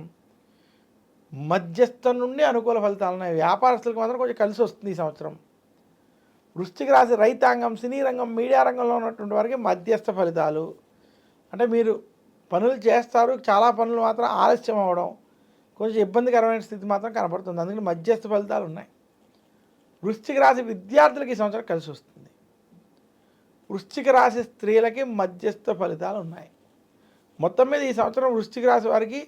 మధ్యస్థం నుండి అనుకూల ఫలితాలు ఉన్నాయి. వ్యాపారస్తులకు మాత్రం కొంచెం కలిసి వస్తుంది ఈ సంవత్సరం. వృశ్చిక రాశి రైతాంగం, సినీ రంగం, మీడియా రంగంలో ఉన్నటువంటి వారికి మధ్యస్థ ఫలితాలు. అంటే మీరు పనులు చేస్తారు, చాలా పనులు మాత్రం ఆలస్యం అవ్వడం, కొంచెం ఇబ్బందికరమైన స్థితి మాత్రం కనపడుతుంది. అందుకని మధ్యస్థ ఫలితాలు ఉన్నాయి. వృశ్చిక రాశి విద్యార్థులకి ఈ సంవత్సరం కలిసి వస్తుంది. వృశ్చిక రాశి స్త్రీలకి మధ్యస్థ ఫలితాలు ఉన్నాయి. మొత్తం మీద ఈ సంవత్సరం వృశ్చిక రాశి వారికి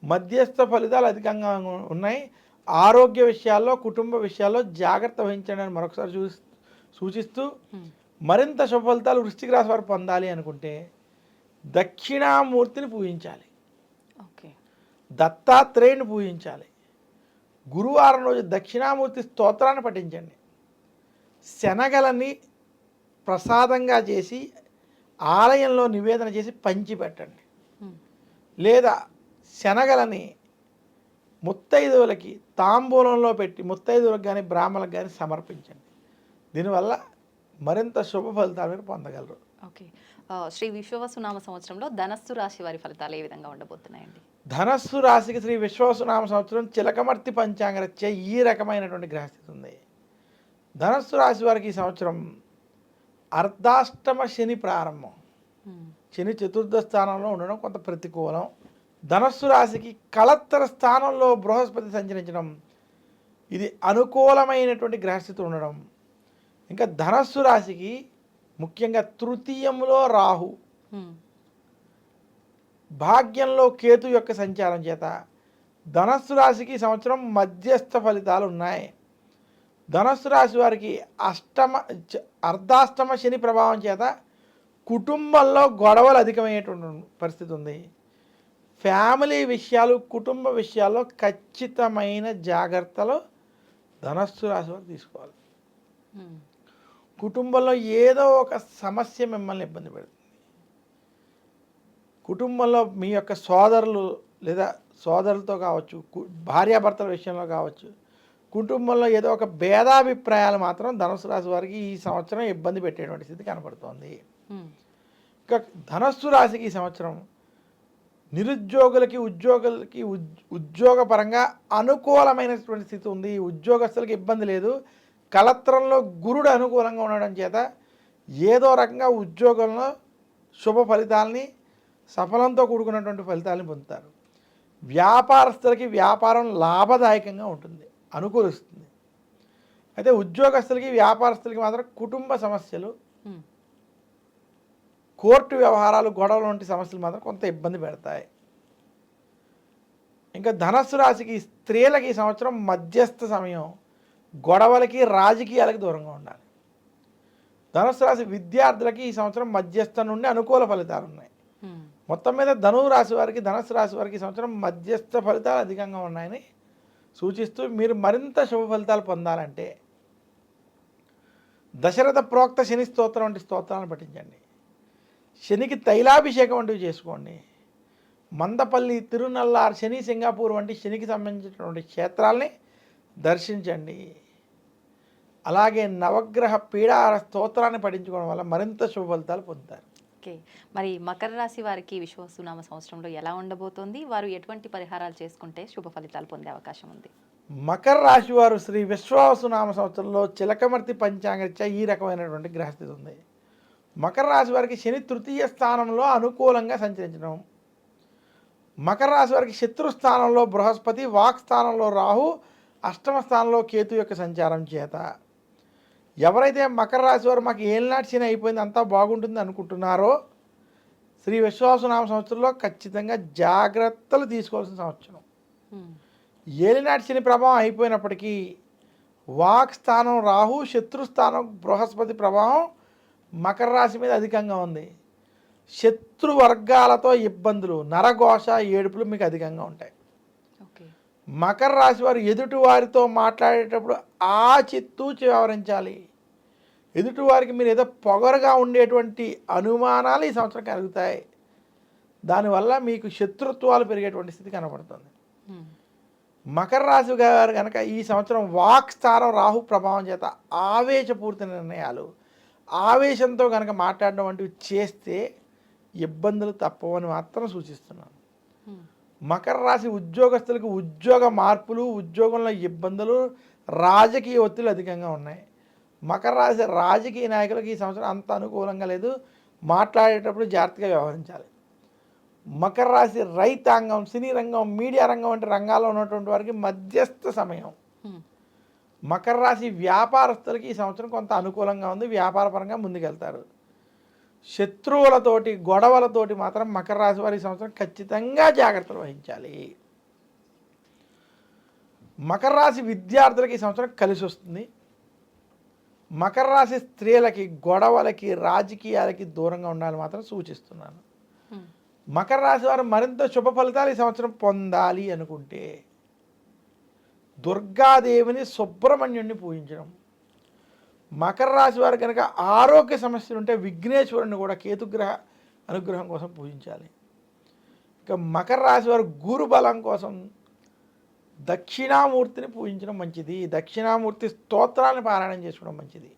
మధ్యస్థ ఫలితాలు అధికంగా ఉన్నాయి. ఆరోగ్య విషయాల్లో, కుటుంబ విషయాల్లో జాగ్రత్త వహించండి అని మరొకసారి సూచిస్తూ, మరింత శుభ ఫలితాలు వృశ్చిక రాశి వారు పొందాలి అనుకుంటే దక్షిణామూర్తిని పూజించాలి, దత్తాత్రేయుని పూజించాలి. గురువారం రోజు దక్షిణామూర్తి స్తోత్రాన్ని పఠించండి. శనగలని ప్రసాదంగా చేసి ఆలయంలో నివేదన చేసి పంచిపెట్టండి. లేదా శనగలని ముత్తైదువులకి తాంబూలంలో పెట్టి ముత్తైదువులకు కానీ బ్రాహ్మణులకు కానీ సమర్పించండి. దీనివల్ల మరింత శుభ ఫలితాలు మీరు పొందగలరు. ఓకే. శ్రీ విశ్వవసునామ సంవత్సరంలో ధనస్సు రాశి వారి ఫలితాలు ఏ విధంగా ఉండబోతున్నాయండి? ధనస్సు రాశికి శ్రీ విశ్వవసునామ సంవత్సరం చిలకమర్తి పంచాంగరీత్యా ఈ రకమైనటువంటి గ్రహస్థితి ఉంది. ధనస్సు రాశి వారికి ఈ సంవత్సరం అర్ధాష్టమ శని ప్రారంభం. శని చతుర్థ స్థానంలో ఉండడం కొంత ప్రతికూలం. ధనస్సు రాశికి కళత్తర స్థానంలో బృహస్పతి సంచరించడం, ఇది అనుకూలమైనటువంటి గ్రహస్థితి ఉండడం. ఇంకా ధనస్సు రాశికి ముఖ్యంగా తృతీయంలో రాహు, భాగ్యంలో కేతు యొక్క సంచారం చేత ధనస్సు రాశికి సంవత్సరం మధ్యస్థ ఫలితాలు ఉన్నాయి. ధనస్సు రాశి వారికి అర్ధాష్టమ శని ప్రభావం చేత కుటుంబంలో గొడవలు అధికమయ్యేటువంటి పరిస్థితి ఉంది. ఫ్యామిలీ విషయాలు, కుటుంబ విషయాల్లో ఖచ్చితమైన జాగ్రత్తలు ధనస్సు రాశి వారు తీసుకోవాలి. కుటుంబంలో ఏదో ఒక సమస్య మిమ్మల్ని ఇబ్బంది పెడుతుంది. కుటుంబంలో మీ యొక్క సోదరులు లేదా సోదరులతో కావచ్చు, భార్యాభర్తల విషయంలో కావచ్చు, కుటుంబంలో ఏదో ఒక భేదాభిప్రాయాలు మాత్రం ధనుసు రాశి వారికి ఈ సంవత్సరం ఇబ్బంది పెట్టేటువంటి స్థితి కనపడుతోంది. ఇంకా ధనస్సు రాశికి ఈ సంవత్సరం నిరుద్యోగులకి, ఉద్యోగపరంగా అనుకూలమైనటువంటి స్థితి ఉంది. ఉద్యోగస్తులకి ఇబ్బంది లేదు. కళత్రంలో గురుడు అనుకూలంగా ఉండడం చేత ఏదో రకంగా ఉద్యోగంలో శుభ ఫలితాలని, సఫలంతో కూడుకున్నటువంటి ఫలితాలని పొందుతారు. వ్యాపారస్తులకి వ్యాపారం లాభదాయకంగా ఉంటుంది, అనుకూలిస్తుంది. అయితే ఉద్యోగస్తులకి, వ్యాపారస్తులకి మాత్రం కుటుంబ సమస్యలు, కోర్టు వ్యవహారాలు, గొడవలు వంటి సమస్యలు మాత్రం కొంత ఇబ్బంది పెడతాయి. ఇంకా ధనస్సు రాశికి స్త్రీలకి ఈ సంవత్సరం మధ్యస్థ సమయం, గొడవలకి, రాజకీయాలకి దూరంగా ఉండాలి. ధనుసు రాశి విద్యార్థులకి ఈ సంవత్సరం మధ్యస్థ నుండి అనుకూల ఫలితాలు ఉన్నాయి. మొత్తం మీద ధనుసు రాశి వారికి ఈ సంవత్సరం మధ్యస్థ ఫలితాలు అధికంగా ఉన్నాయని సూచిస్తూ, మీరు మరింత శుభ ఫలితాలు పొందాలంటే దశరథ ప్రోక్త శని స్తోత్రం వంటి స్తోత్రాలను పఠించండి. శనికి తైలాభిషేకం వంటివి చేసుకోండి. మందపల్లి, తిరునల్లార్, శని సింగాపూర్ వంటి శనికి సంబంధించినటువంటి క్షేత్రాలని దర్శించండి. అలాగే నవగ్రహ పీడాహార స్తోత్రాన్ని పఠించుకోవడం వల్ల మరింత శుభ ఫలితాలు పొందుతారు. ఓకే. మరి మకర రాశి వారికి విశ్వవసునామ సంవత్సరంలో ఎలా ఉండబోతోంది? వారు ఎటువంటి పరిహారాలు చేసుకుంటే శుభ ఫలితాలు పొందే అవకాశం ఉంది? మకర రాశి వారు శ్రీ విశ్వవసునామ సంవత్సరంలో చిలకమర్తి పంచాంగరీత్యా ఈ రకమైనటువంటి గ్రహస్థితి ఉంది. మకర రాశి వారికి శని తృతీయ స్థానంలో అనుకూలంగా సంచరించడం, మకర రాశి వారికి శత్రుస్థానంలో బృహస్పతి, వాక్ స్థానంలో రాహు, అష్టమ స్థానంలో కేతు యొక్క సంచారం చేత ఎవరైతే మకర రాశి వారు మాకు ఏలినాటి శని అయిపోయింది, అంతా బాగుంటుంది అనుకుంటున్నారో, శ్రీ విశ్వవసునామ సంవత్సరంలో ఖచ్చితంగా జాగ్రత్తలు తీసుకోవాల్సిన సంవత్సరం. ఏలినాటి శని ప్రభావం అయిపోయినప్పటికీ వాక్ స్థానం రాహు, శత్రుస్థానం బృహస్పతి ప్రభావం మకర రాశి మీద అధికంగా ఉంది. శత్రు వర్గాలతో ఇబ్బందులు, నరఘోష, ఏడుపులు మీకు అధికంగా ఉంటాయి. ఓకే. మకర రాశి వారు ఎదుటి వారితో మాట్లాడేటప్పుడు ఆచితూచి వ్యవహరించాలి. ఎదుటివారికి మీరు ఏదో పొగరుగా ఉండేటువంటి అనుమానాలు ఈ సంవత్సరం కలుగుతాయి. దానివల్ల మీకు శత్రుత్వాలు పెరిగేటువంటి స్థితి కనబడుతుంది. మకర రాశి గారు కనుక ఈ సంవత్సరం వాక్ స్థానం రాహు ప్రభావం చేత ఆవేశపూరిత నిర్ణయాలు, ఆవేశంతో కనుక మాట్లాడడం వంటివి చేస్తే ఇబ్బందులు తప్పవని మాత్రం సూచిస్తున్నాను. మకర రాశి ఉద్యోగస్తులకు ఉద్యోగ మార్పులు, ఉద్యోగంలో ఇబ్బందులు, రాజకీయ ఒత్తిళ్లు అధికంగా ఉన్నాయి. మకర రాశి రాజకీయ నాయకులకు ఈ సంవత్సరం అంత అనుకూలంగా లేదు. మాట్లాడేటప్పుడు జాగ్రత్తగా వ్యవహరించాలి. మకర రాశి రైతాంగం, సినీ రంగం, మీడియా రంగం వంటి రంగాల్లో ఉన్నటువంటి వారికి మధ్యస్థ సమయం. మకర రాశి వ్యాపారస్తులకి ఈ సంవత్సరం కొంత అనుకూలంగా ఉంది. వ్యాపారపరంగా ముందుకెళ్తారు. శత్రువులతోటి, గొడవలతోటి మాత్రం మకర రాశి వారి ఈ సంవత్సరం ఖచ్చితంగా జాగ్రత్తలు వహించాలి. మకర రాశి విద్యార్థులకి ఈ సంవత్సరం కలిసి వస్తుంది. మకర రాశి స్త్రీలకి గొడవలకి, రాజకీయాలకి దూరంగా ఉండాలని మాత్రం సూచిస్తున్నాను. మకర రాశి వారు మరింత శుభ ఫలితాలు ఈ సంవత్సరం పొందాలి అనుకుంటే దుర్గాదేవిని, సుబ్రహ్మణ్యుడిని పూజించడం. మకర రాశి వారు కనుక ఆరోగ్య సమస్యలు ఉంటే విఘ్నేశ్వరుని కూడా కేతుగ్రహ అనుగ్రహం కోసం పూజించాలి. ఇక మకర రాశి వారు గురు బలం కోసం దక్షిణామూర్తిని పూజించడం మంచిది. దక్షిణామూర్తి స్తోత్రాన్ని పారాయణం చేసుకోవడం మంచిది.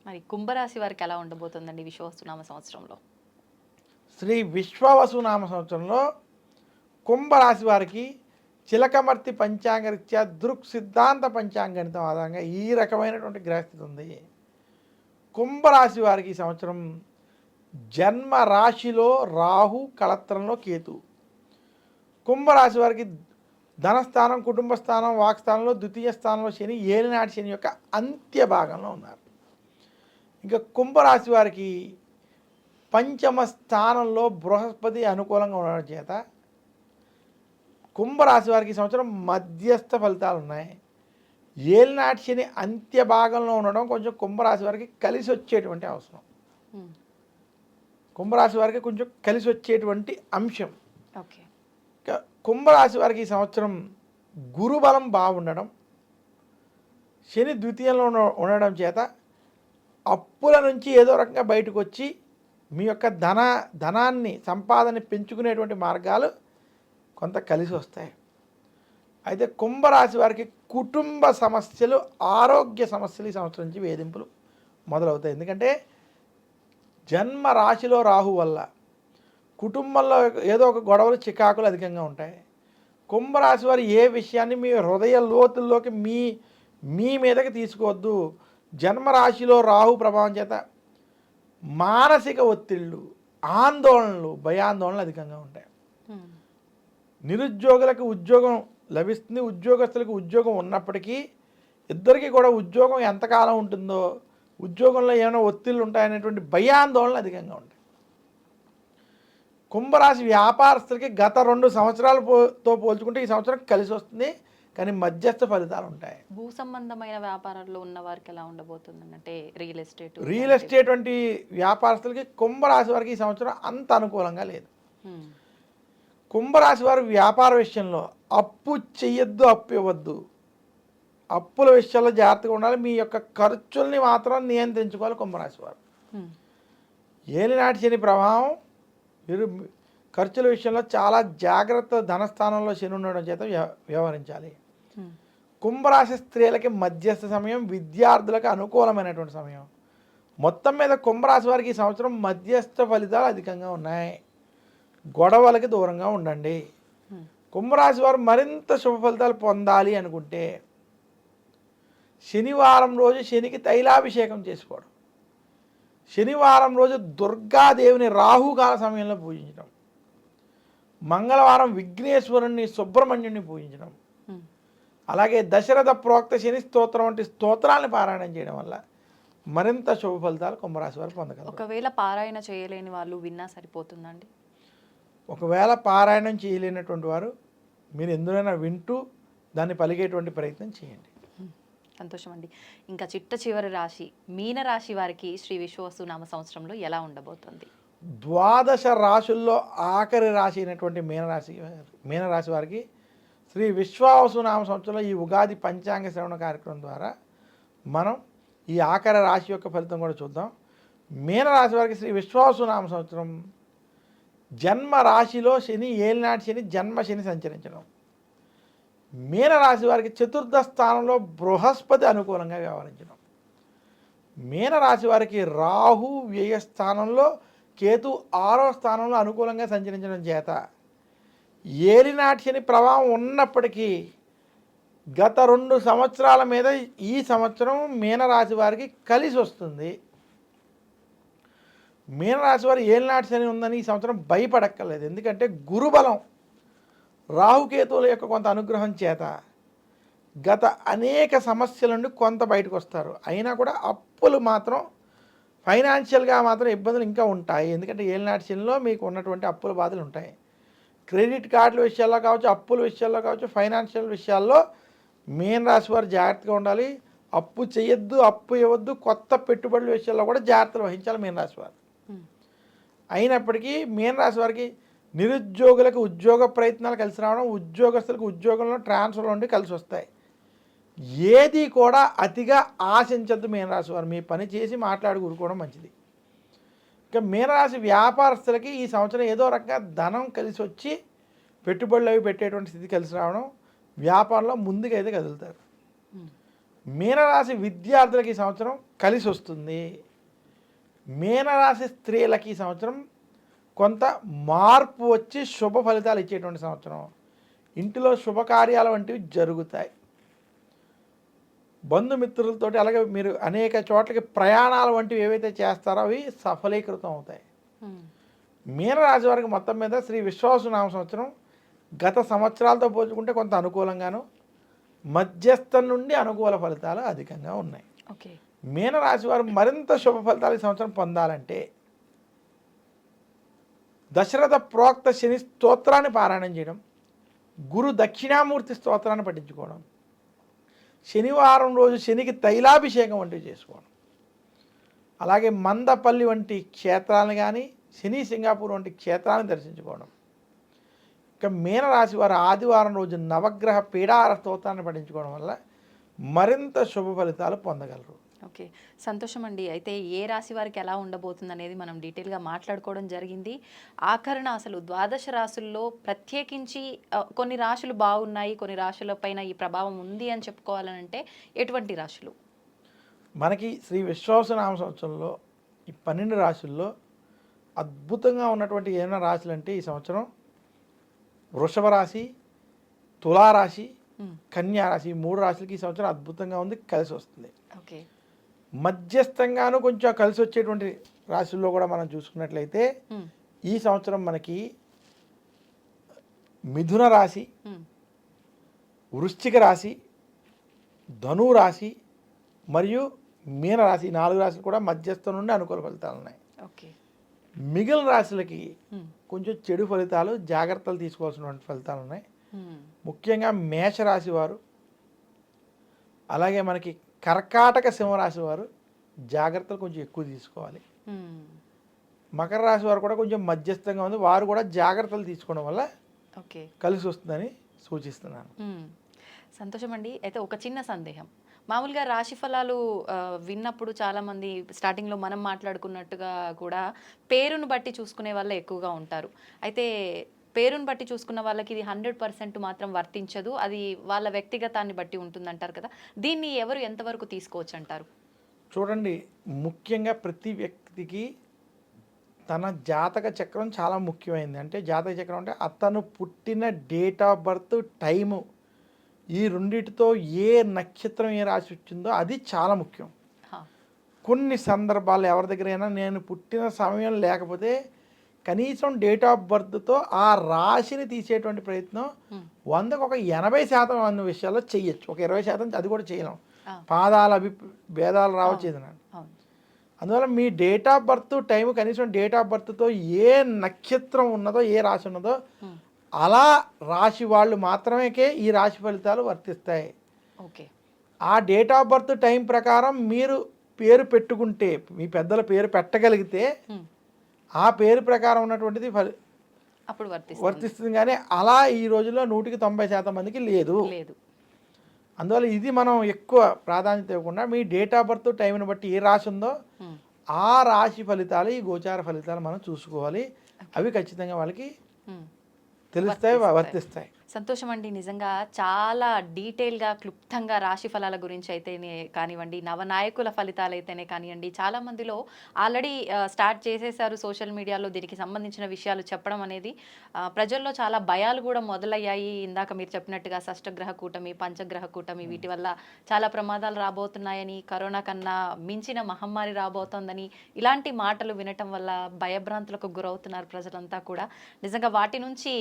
మరి కుంభరాశి వారికి ఎలా ఉండబోతుందండి విశ్వవస్తునామ సంవత్సరంలో? శ్రీ విశ్వవసునామ సంవత్సరంలో కుంభరాశి వారికి చిలకమర్తి పంచాంగరీత్యా దృక్ సిద్ధాంత పంచాంగణితం ఆధారంగా ఈ రకమైనటువంటి గ్రహస్థితి ఉంది. కుంభరాశి వారికి ఈ సంవత్సరం జన్మ రాశిలో రాహు, కళత్రంలో కేతు. కుంభరాశి వారికి ధనస్థానం, కుటుంబ స్థానం, వాక్స్థానంలో ద్వితీయ స్థానంలో శని, ఏలినాటి శని యొక్క అంత్య భాగంలో ఉన్నారు. ఇంకా కుంభరాశి వారికి పంచమ స్థానంలో బృహస్పతి అనుకూలంగా ఉండడం చేత కుంభరాశి వారికి ఈ సంవత్సరం మధ్యస్థ ఫలితాలు ఉన్నాయి. ఏలినాటి శని అంత్య భాగంలో ఉండడం కొంచెం కుంభరాశి వారికి కలిసి వచ్చేటువంటి అవసరం. కుంభరాశి వారికి కొంచెం కలిసి వచ్చేటువంటి అంశం. ఓకే. కుంభరాశి వారికి ఈ సంవత్సరం గురుబలం బాగుండడం, శని ద్వితీయంలో ఉండడం చేత అప్పుల నుంచి ఏదో రకంగా బయటకు వచ్చి మీ యొక్క ధనాన్ని, సంపాదన పెంచుకునేటువంటి మార్గాలు కొంత కలిసి వస్తాయి. అయితే కుంభరాశి వారికి కుటుంబ సమస్యలు, ఆరోగ్య సమస్యలు ఈ సంవత్సరం నుంచి వేధింపులు మొదలవుతాయి. ఎందుకంటే జన్మ రాశిలో రాహు వల్ల కుటుంబంలో ఏదో ఒక గొడవలు, చికాకులు అధికంగా ఉంటాయి. కుంభరాశి వారు ఏ విషయాన్ని మీ హృదయ లోతుల్లోకి మీ మీదకి తీసుకోవద్దు. జన్మరాశిలో రాహు ప్రభావం చేత మానసిక ఒత్తిళ్ళు, ఆందోళనలు, భయాందోళనలు అధికంగా ఉంటాయి. నిరుద్యోగులకు ఉద్యోగం లభిస్తుంది. ఉద్యోగస్తులకు ఉద్యోగం ఉన్నప్పటికీ ఇద్దరికీ కూడా ఉద్యోగం ఎంతకాలం ఉంటుందో, ఉద్యోగంలో ఏమైనా ఒత్తిళ్ళు ఉంటాయనేటువంటి భయాందోళనలు అధికంగా ఉంటాయి. కుంభరాశి వ్యాపారస్తులకి గత 2 సంవత్సరాలతో పోల్చుకుంటే ఈ సంవత్సరం కలిసి వస్తుంది, కానీ మధ్యస్థ ఫలితాలు ఉంటాయి. భూ సంబంధమైన వ్యాపారాల్లో ఉన్న వారికి ఎలా ఉండబోతుంది అంటే రియల్ ఎస్టేట్ వంటి వ్యాపారస్తులకి కుంభరాశి వారికి ఈ సంవత్సరం అంత అనుకూలంగా లేదు. కుంభరాశి వారు వ్యాపార విషయంలో అప్పు చెయ్యొద్దు, అప్పు ఇవ్వద్దు. అప్పుల విషయాల్లో జాగ్రత్తగా ఉండాలి. మీ యొక్క ఖర్చుల్ని మాత్రం నియంత్రించుకోవాలి కుంభరాశి వారు. ఏలినాటి శని ప్రభావం, మీరు ఖర్చుల విషయంలో చాలా జాగ్రత్త. ధనస్థానంలో శని ఉండడం చేత వ్యవహరించాలి. కుంభరాశి స్త్రీలకి మధ్యస్థ సమయం, విద్యార్థులకు అనుకూలమైనటువంటి సమయం. మొత్తం మీద కుంభరాశి వారికి ఈ సంవత్సరం మధ్యస్థ ఫలితాలు అధికంగా ఉన్నాయి. గొడవలకి దూరంగా ఉండండి. కుంభరాశి వారు మరింత శుభ ఫలితాలు పొందాలి అనుకుంటే శనివారం రోజు శనికి తైలాభిషేకం చేసుకోవడం, శనివారం రోజు దుర్గాదేవిని రాహుకాల సమయంలో పూజించడం, మంగళవారం విఘ్నేశ్వరుణ్ణి, సుబ్రహ్మణ్యుడిని పూజించడం, అలాగే దశరథ ప్రోక్త శని స్తోత్రం వంటి స్తోత్రాలను పారాయణం చేయడం వల్ల మరింత శుభ ఫలితాలు కుంభరాశి వారు పొందగలరు. ఒకవేళ పారాయణ చేయలేని వాళ్ళు విన్నా సరిపోతుందండి? ఒకవేళ పారాయణం చేయలేనటువంటి వారు మీరు ఎందుకైనా వింటూ దాన్ని పలికేటువంటి ప్రయత్నం చేయండి. సంతోషం అండి. ఇంకా చిట్ట చివరి రాశి మీన రాశి వారికి శ్రీ విశ్వవసునామ సంవత్సరంలో ఎలా ఉండబోతుంది? ద్వాదశ రాశుల్లో ఆఖరి రాశి అయినటువంటి మీనరాశి వారికి శ్రీ విశ్వావసునామ సంవత్సరంలో ఈ ఉగాది పంచాంగ శ్రవణ కార్యక్రమం ద్వారా మనం ఈ ఆఖరి రాశి యొక్క ఫలితం కూడా చూద్దాం. మీనరాశి వారికి శ్రీ విశ్వావసునామ సంవత్సరం జన్మ రాశిలో శని, ఏలినాటి శని, జన్మ శని సంచరించడం. మీనరాశి వారికి చతుర్థ స్థానంలో బృహస్పతి అనుకూలంగా వ్యవహరించడం. మీనరాశి వారికి రాహు వ్యయ స్థానంలో, కేతు 6వ స్థానంలో అనుకూలంగా సంచరించడం చేత ఏలినాటి శని ప్రభావం ఉన్నప్పటికీ గత 2 సంవత్సరాల మీద ఈ సంవత్సరం మీనరాశి వారికి కలిసి వస్తుంది. మీనరాశి వారు ఏలినాటి శని ఉందని ఈ సంవత్సరం భయపడక్కర్లేదు. ఎందుకంటే గురుబలం రాహుకేతువుల యొక్క కొంత అనుగ్రహం చేత గత అనేక సమస్యల నుండి కొంత బయటకు వస్తారు. అయినా కూడా అప్పులు మాత్రం ఫైనాన్షియల్గా మాత్రం ఇబ్బందులు ఇంకా ఉంటాయి. ఎందుకంటే ఏలినాటి శనిలో మీకు ఉన్నటువంటి అప్పుల బాధలు ఉంటాయి. క్రెడిట్ కార్డుల విషయాల్లో కావచ్చు, అప్పుల విషయాల్లో కావచ్చు, ఫైనాన్షియల్ విషయాల్లో మీనరాశి వారు జాగ్రత్తగా ఉండాలి. అప్పు చేయొద్దు, అప్పు ఇవ్వద్దు, కొత్త పెట్టుబడుల విషయాల్లో కూడా జాగ్రత్తలు వహించాలి మీనరాశి వారు. అయినప్పటికీ మీనరాశి వారికి నిరుద్యోగులకు ఉద్యోగ ప్రయత్నాలు కలిసి రావడం, ఉద్యోగస్తులకు ఉద్యోగంలో ట్రాన్స్ఫర్లు ఉండి కలిసి వస్తాయి. ఏది కూడా అతిగా ఆశించద్దు మీనరాశి వారు. మీ పని చేసి మాట్లాడి కూరుకోవడం మంచిది. ఇక మీనరాశి వ్యాపారస్తులకి ఈ సంవత్సరం ఏదో రకంగా ధనం కలిసి వచ్చి పెట్టుబడులు అవి పెట్టేటువంటి స్థితి కలిసి రావడం, వ్యాపారంలో ముందుకు అయితే కదులుతారు. మీనరాశి విద్యార్థులకి ఈ సంవత్సరం కలిసి వస్తుంది. మీనరాశి స్త్రీలకి ఈ సంవత్సరం కొంత మార్పు వచ్చి శుభ ఫలితాలు ఇచ్చేటువంటి సంవత్సరం. ఇంటిలో శుభకార్యాలు వంటివి జరుగుతాయి. బంధుమిత్రులతో అలాగే మీరు అనేక చోట్లకి ప్రయాణాలు వంటివి ఏవైతే చేస్తారో అవి సఫలీకృతం అవుతాయి. మీనరాశి వారికి మొత్తం మీద శ్రీ విశ్వావసునామ సంవత్సరం గత సంవత్సరాలతో పోల్చుకుంటే కొంత అనుకూలంగాను, మధ్యస్థం నుండి అనుకూల ఫలితాలు అధికంగా ఉన్నాయి. ఓకే. మీనరాశి వారు మరింత శుభ ఫలితాలు ఈ సంవత్సరం పొందాలంటే దశరథ ప్రోక్త శని స్తోత్రాన్ని పారాయణం చేయడం, గురు దక్షిణామూర్తి స్తోత్రాన్ని పఠించుకోవడం, శనివారం రోజు శనికి తైలాభిషేకం వంటివి చేసుకోవడం, అలాగే మందపల్లి వంటి క్షేత్రాలను కానీ, శని సింగాపూర్ వంటి క్షేత్రాలను దర్శించుకోవడం. ఇక మీనరాశి వారు ఆదివారం రోజు నవగ్రహ పీడార స్తోత్రాన్ని పఠించుకోవడం వల్ల మరింత శుభ ఫలితాలు పొందగలరు. ఓకే, సంతోషం అండి. అయితే ఏ రాశి వారికి ఎలా ఉండబోతుంది అనేది మనం డీటెయిల్గా మాట్లాడుకోవడం జరిగింది. ఆఖరణ అసలు ద్వాదశ రాశుల్లో ప్రత్యేకించి కొన్ని రాశులు బాగున్నాయి, కొన్ని రాశుల పైన ఈ ప్రభావం ఉంది అని చెప్పుకోవాలనంటే ఎటువంటి రాశులు? మనకి శ్రీ విశ్వావసునామ సంవత్సరంలో ఈ 12 రాశుల్లో అద్భుతంగా ఉన్నటువంటి ఏమైనా రాశులు అంటే ఈ సంవత్సరం వృషభ రాశి, తులారాశి, కన్యా రాశి, ఈ 3 రాశులకి ఈ సంవత్సరం అద్భుతంగా ఉంది, కలిసి వస్తుంది. ఓకే. మధ్యస్థంగాను కొంచెం కలిసి వచ్చేటువంటి రాశుల్లో కూడా మనం చూసుకున్నట్లయితే ఈ సంవత్సరం మనకి మిథున రాశి, వృశ్చిక రాశి, ధను రాశి మరియు మీన రాశి, 4 రాశులు కూడా మధ్యస్థం నుండి అనుకూల ఫలితాలు ఉన్నాయి. ఓకే. మిగిలిన రాశులకి కొంచెం చెడు ఫలితాలు, జాగ్రత్తలు తీసుకోవాల్సినటువంటి ఫలితాలు ఉన్నాయి. ముఖ్యంగా మేషరాశి వారు, అలాగే మనకి కర్కాటక సింహరాశి వారు జాగ్రత్తలు కొంచెం ఎక్కువ తీసుకోవాలి. మకర రాశి వారు కూడా కొంచెం మధ్యస్థంగా ఉంది, వారు కూడా జాగ్రత్తలు తీసుకోవడం వల్ల ఓకే కలిసి వస్తుందని సూచిస్తున్నాను. సంతోషం అండి. అయితే ఒక చిన్న సందేహం, మామూలుగా రాశి ఫలాలు విన్నప్పుడు చాలామంది స్టార్టింగ్లో మనం మాట్లాడుకున్నట్టుగా కూడా పేరును బట్టి చూసుకునే వాళ్ళే ఎక్కువగా ఉంటారు. అయితే పేరును బట్టి చూసుకున్న వాళ్ళకి ఇది 100% మాత్రం వర్తించదు, అది వాళ్ళ వ్యక్తిగతాన్ని బట్టి ఉంటుందంటారు కదా, దీన్ని ఎవరు ఎంతవరకు తీసుకోవచ్చు అంటారు? చూడండి, ముఖ్యంగా ప్రతి వ్యక్తికి తన జాతక చక్రం చాలా ముఖ్యమైనది. అంటే జాతక చక్రం అంటే అతను పుట్టిన డేట్ ఆఫ్ బర్త్, టైము, ఈ రెండిటితో ఏ నక్షత్రం ఏ రాశి వచ్చిందో అది చాలా ముఖ్యం. కొన్ని సందర్భాలు ఎవరి దగ్గరైనా నేను పుట్టిన సమయం లేకపోతే కనీసం డేట్ ఆఫ్ బర్త్తో ఆ రాశిని తీసేటువంటి ప్రయత్నం 100కు ఒక 80% అన్న విషయాల్లో చెయ్యొచ్చు. ఒక 20% అది కూడా చేయలేం. పాదాల భేదాలు రావచ్చు ఏదైనా. అందువల్ల మీ డేట్ ఆఫ్ బర్త్ టైం, కనీసం డేట్ ఆఫ్ బర్త్తో ఏ నక్షత్రం ఉన్నదో, ఏ రాశి ఉన్నదో అలా రాశి వాళ్ళు మాత్రమే ఈ రాశి ఫలితాలు వర్తిస్తాయి. ఓకే. ఆ డేట్ ఆఫ్ బర్త్ టైం ప్రకారం మీరు పేరు పెట్టుకుంటే, మీ పెద్దల పేరు పెట్టగలిగితే ఆ పేరు ప్రకారం ఉన్నటువంటిది అప్పుడు వర్తిస్తుంది. కానీ అలా ఈ రోజుల్లో 100% మందికి లేదు. లేదు. అందువల్ల ఇది మనం ఎక్కువ ప్రాధాన్యత ఇవ్వకుండా మీ డేట్ ఆఫ్ బర్త్ టైంని బట్టి ఏ రాశి ఉందో ఆ రాశి ఫలితాలు, ఈ గోచార ఫలితాలు మనం చూసుకోవాలి. అవి ఖచ్చితంగా వాళ్ళకి తెలుస్తాయి, వర్తిస్తాయి. సంతోషం అండి. నిజంగా చాలా డీటెయిల్గా క్లుప్తంగా రాశి ఫలాల గురించి అయితేనే కానివ్వండి, నవనాయకుల ఫలితాలు అయితేనే కానివ్వండి, చాలా మందిలో ఆల్రెడీ స్టార్ట్ చేసేసారు సోషల్ మీడియాలో దీనికి సంబంధించిన విషయాలు చెప్పడం అనేది. ప్రజల్లో చాలా భయాలు కూడా మొదలయ్యాయి. ఇందాక మీరు చెప్పినట్టుగా షష్టగ్రహ కూటమి, పంచగ్రహ కూటమి వీటి వల్ల చాలా ప్రమాదాలు రాబోతున్నాయని, కరోనా కన్నా మించిన మహమ్మారి రాబోతోందని ఇలాంటి మాటలు వినటం వల్ల భయభ్రాంతులకు గురవుతున్నారు ప్రజలంతా కూడా. నిజంగా వాటి నుంచి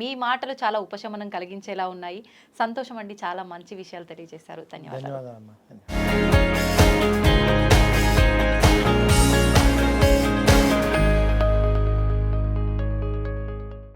మీ మాటలు చాలా ఉపశమనం కలిగించేలా ఉన్నాయి. సంతోషం అండి, చాలా మంచి విషయాలు తెలియజేశారు. ధన్యవాదాలు. ధన్యవాదాలు.